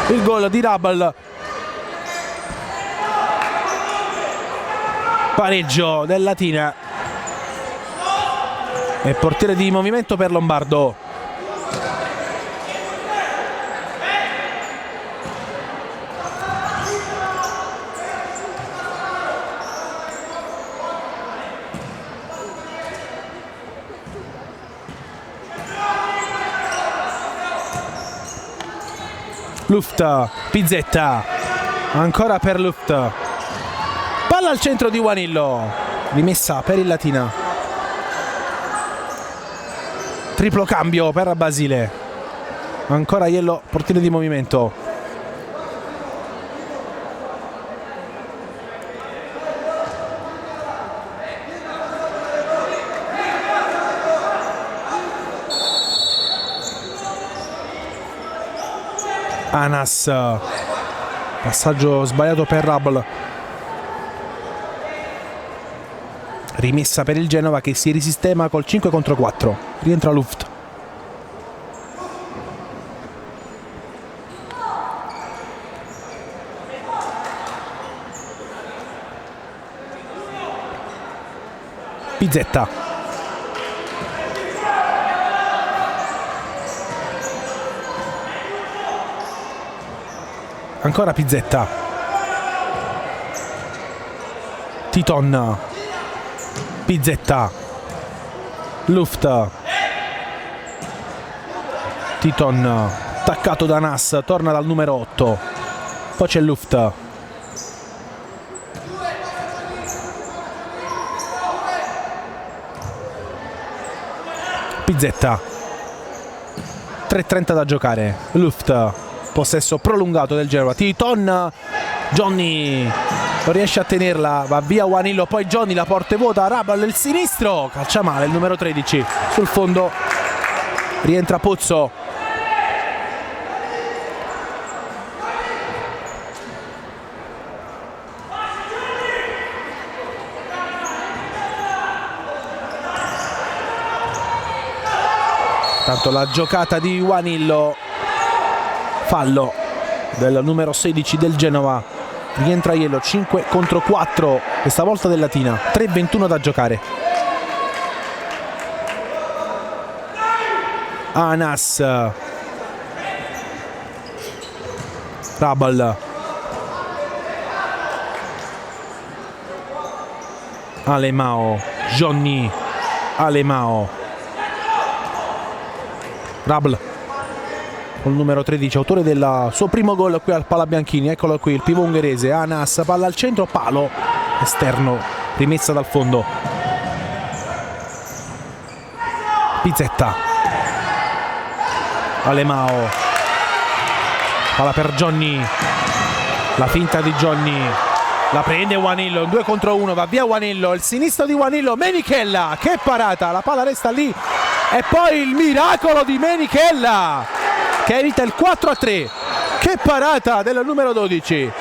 Il gol di Rabal. Pareggio del Latina. E portiere di movimento per Lombardo. Luft, Pizzetta, ancora per Luft, palla al centro di Juanillo, rimessa per il Latina, triplo cambio per Basile, ancora Aiello, portiere di movimento. Anas, passaggio sbagliato per Rabal, rimessa per il Genova che si risistema col 5 contro 4, rientra Luft. Pizzetta. Ancora Pizzetta. Titon. Pizzetta. Luft. Titon. Attaccato da Nas. Torna dal numero 8. Poi c'è Luft. Pizzetta. 3:30 da giocare. Luft. Possesso prolungato del Genova. Titon. Johnny non riesce a tenerla, va via Juanillo, poi Johnny la porta vuota. Rabal il sinistro, calcia male il numero 13 sul fondo. Rientra Pozzo. Tanto la giocata di Juanillo. Fallo del numero 16 del Genova. Rientra Aiello, 5 contro 4 questa volta del Latina. 3:21 da giocare. Anas. Rabal. Alemao. Johnny. Alemao. Rabal col numero 13, autore del suo primo gol qui al Palabianchini. Eccolo qui, il pivot ungherese. Anas, palla al centro, palo esterno, rimessa dal fondo. Pizzetta. Alemao. Palla per Johnny. La finta di Johnny. La prende Juanillo, 2 contro 1, va via Juanillo, il sinistro di Juanillo, Menichella, che parata, la palla resta lì. E poi il miracolo di Menichella che evita il 4-3. Che parata del numero 12.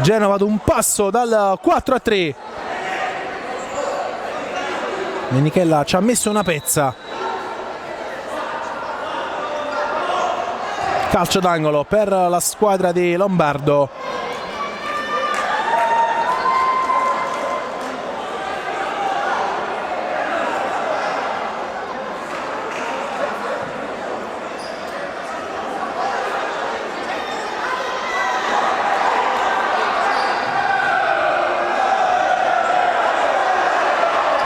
Genova ad un passo dal 4-3. Menichella ci ha messo una pezza. Calcio d'angolo per la squadra di Lombardo.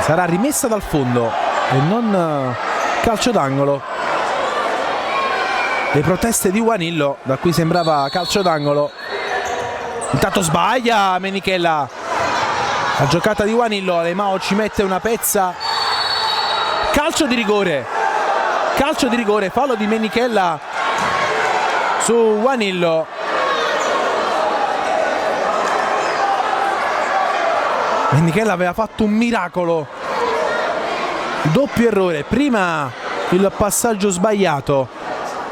Sarà rimessa dal fondo e non calcio d'angolo. Le proteste di Juanillo, da cui sembrava calcio d'angolo. Intanto sbaglia Menichella. La giocata di Juanillo, Alemao ci mette una pezza. Calcio di rigore, fallo di Menichella su Juanillo. Menichella aveva fatto un miracolo, doppio errore, prima il passaggio sbagliato,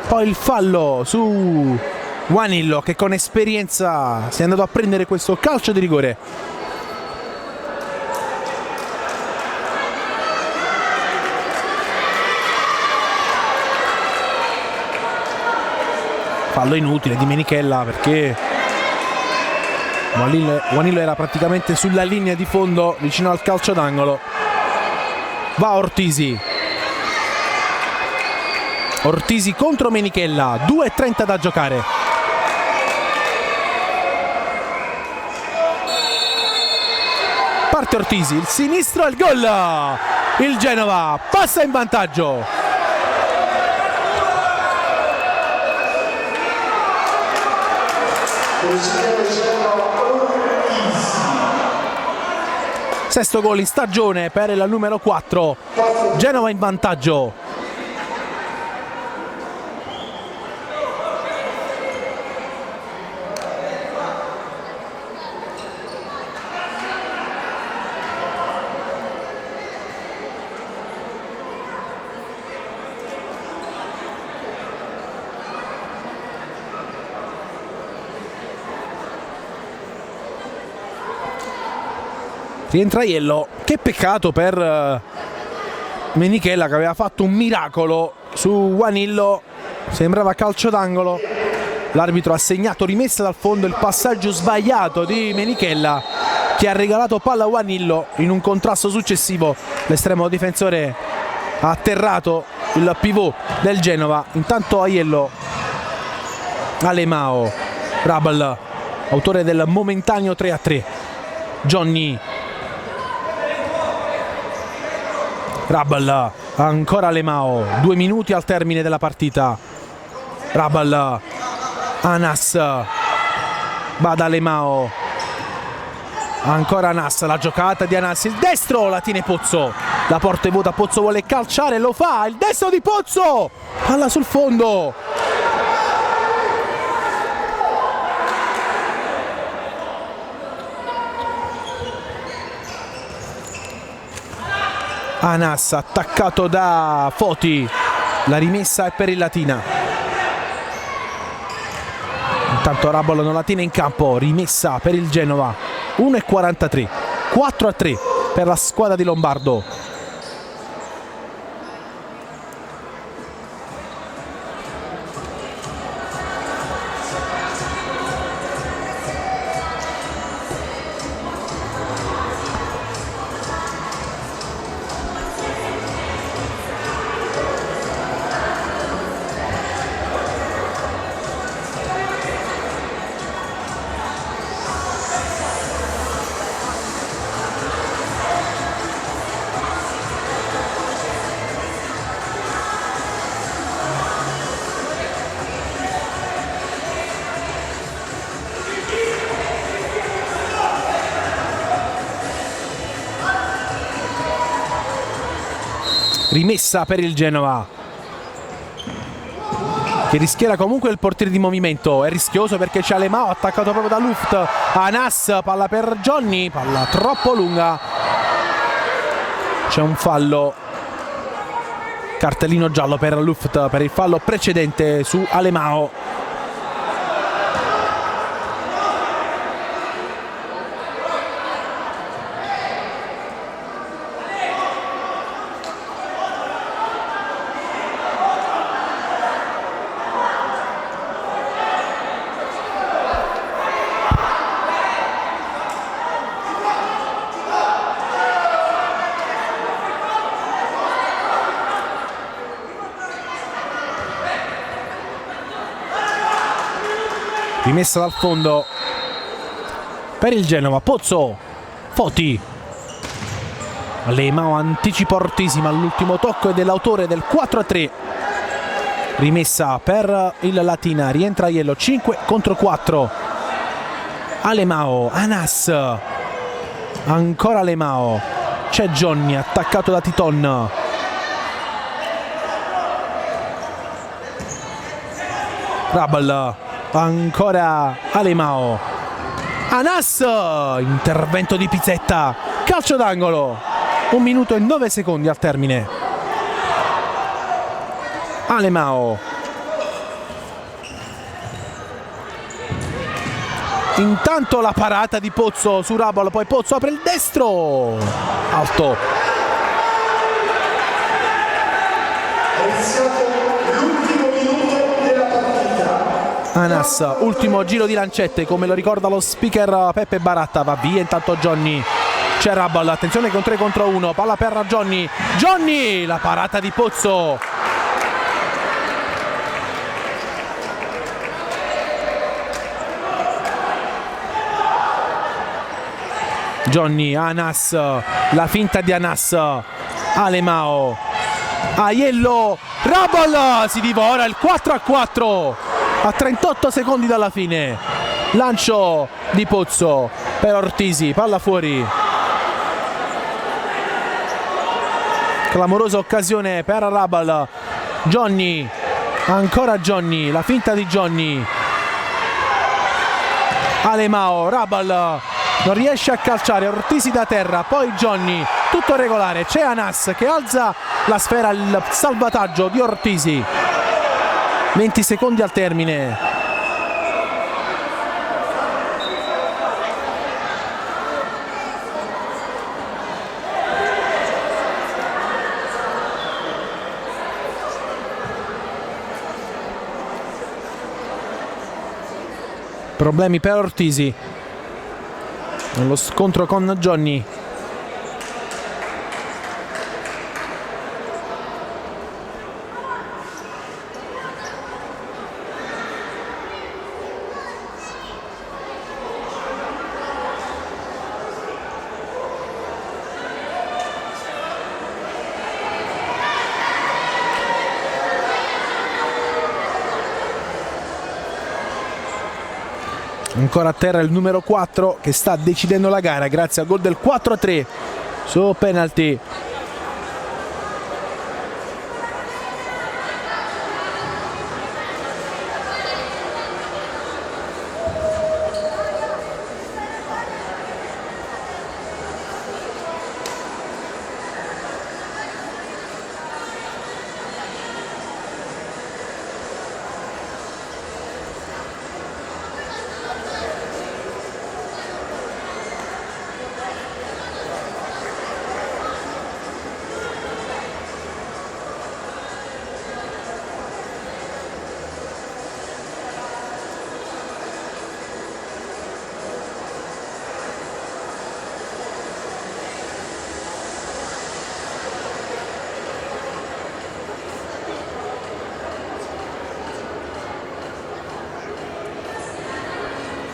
poi il fallo su Juanillo che con esperienza si è andato a prendere questo calcio di rigore. Fallo inutile di Menichella perché Juanillo era praticamente sulla linea di fondo vicino al calcio d'angolo. Va Ortisi contro Menichella, 2:30 da giocare. Parte Ortisi, il sinistro e il gol. Il Genova passa in vantaggio. Sesto gol in stagione per il numero 4. Genova in vantaggio. Rientra Aiello, che peccato per Menichella che aveva fatto un miracolo su Juanillo, sembrava calcio d'angolo. L'arbitro ha segnato rimessa dal fondo, il passaggio sbagliato di Menichella che ha regalato palla a Juanillo in un contrasto successivo. L'estremo difensore ha atterrato il pivot del Genova. Intanto Aiello, Alemao, Rabal, autore del momentaneo 3-3. Johnny, Rabal, ancora Alemao, 2 minuti al termine della partita. Rabal, Anas, Bada Alemao, ancora Anas, la giocata di Anas, il destro la tiene Pozzo, la porta è vuota, Pozzo vuole calciare, lo fa, il destro di Pozzo, palla sul fondo. Anas attaccato da Foti, la rimessa è per il Latina. Intanto Rabolo non la tiene in campo, rimessa per il Genova. 1:43, 4-3 per la squadra di Lombardo. Rimessa per il Genova, che rischierà comunque il portiere di movimento. È rischioso perché c'è Alemao attaccato proprio da Luft. Anas, palla per Johnny, palla troppo lunga. C'è un fallo, cartellino giallo per Luft per il fallo precedente su Alemao. Rimessa dal fondo per il Genova. Pozzo, Foti, Alemao anticipa Ortisi, ma all'ultimo tocco è dell'autore del 4-3. Rimessa per il Latina, rientra Aiello, 5 contro 4. Alemao, Anas, ancora Alemao, c'è Johnny attaccato da Titon. Rabal, ancora Alemao, Anas, intervento di Pizzetta, calcio d'angolo, 1 minuto e 9 secondi al termine. Alemao, intanto la parata di Pozzo su Rabal, poi Pozzo apre il destro, alto. È iniziato l'ultimo minuto della partita. Anas, ultimo giro di lancette, come lo ricorda lo speaker Peppe Baratta. Va via intanto Johnny, c'è Rabal, attenzione con 3 contro 1, palla per Johnny, Johnny, la parata di Pozzo. Johnny, Anas, la finta di Anas, Alemao, Aiello, Rabal si divora il 4-4 a 38 secondi dalla fine. Lancio di Pozzo per Ortisi, palla fuori. Clamorosa occasione per Rabal. Johnny, ancora Johnny, la finta di Johnny. Alemao, Rabal non riesce a calciare, Ortisi da terra, poi Johnny, tutto regolare, c'è Anas che alza la sfera, il salvataggio di Ortisi. 20 secondi al termine. Problemi per Ortisi nello scontro con Johnny. Ancora a terra il numero 4 che sta decidendo la gara grazie al gol del 4-3 su penalty.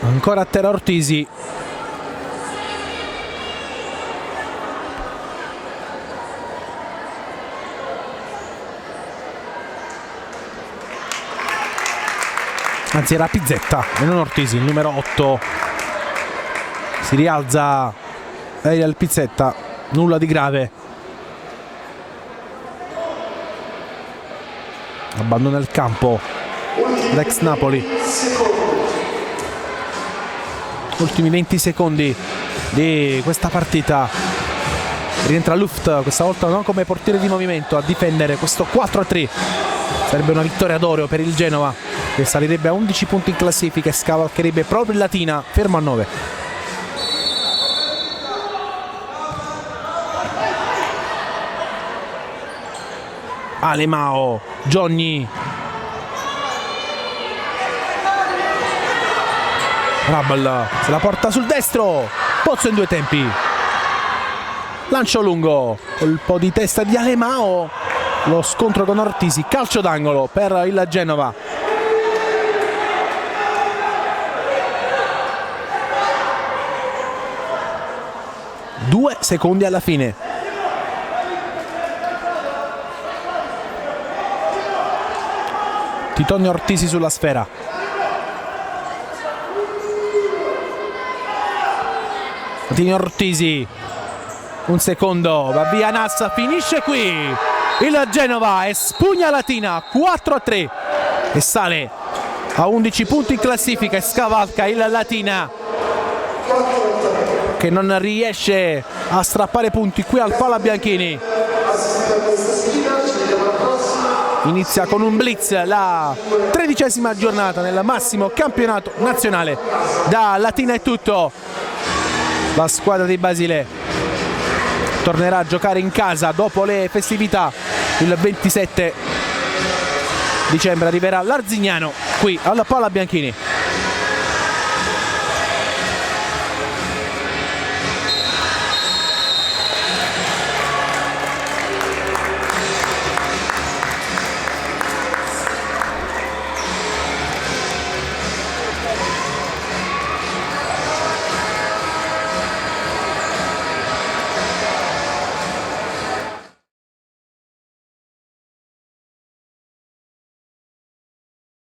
Ancora a terra Ortisi. Anzi era Pizzetta e non Ortisi, il numero 8. Si rialza il Pizzetta, nulla di grave. Abbandona il campo l'ex Napoli. Ultimi 20 secondi di questa partita. Rientra Luft, questa volta non come portiere di movimento, a difendere questo 4-3. Sarebbe una vittoria d'oro per il Genova, che salirebbe a 11 punti in classifica e scavalcherebbe proprio il Latina, fermo a 9. Alemao, Johnny, Rabal se la porta sul destro, Pozzo in due tempi, lancio lungo, colpo di testa di Alemao, lo scontro con Ortisi, calcio d'angolo per il Genova. Due secondi alla fine. Titonio Ortisi sulla sfera. Titonio Ortisi, un secondo, va via Nassa, finisce qui il Genova, espugna Latina 4-3 e sale a 11 punti in classifica e scavalca il Latina, che non riesce a strappare punti qui al Palabianchini. Inizia con un blitz la 13ª giornata nel massimo campionato nazionale. Da Latina è tutto. La squadra di Basile tornerà a giocare in casa dopo le festività. Il 27 dicembre arriverà l'Arzignano qui alla Palabianchini.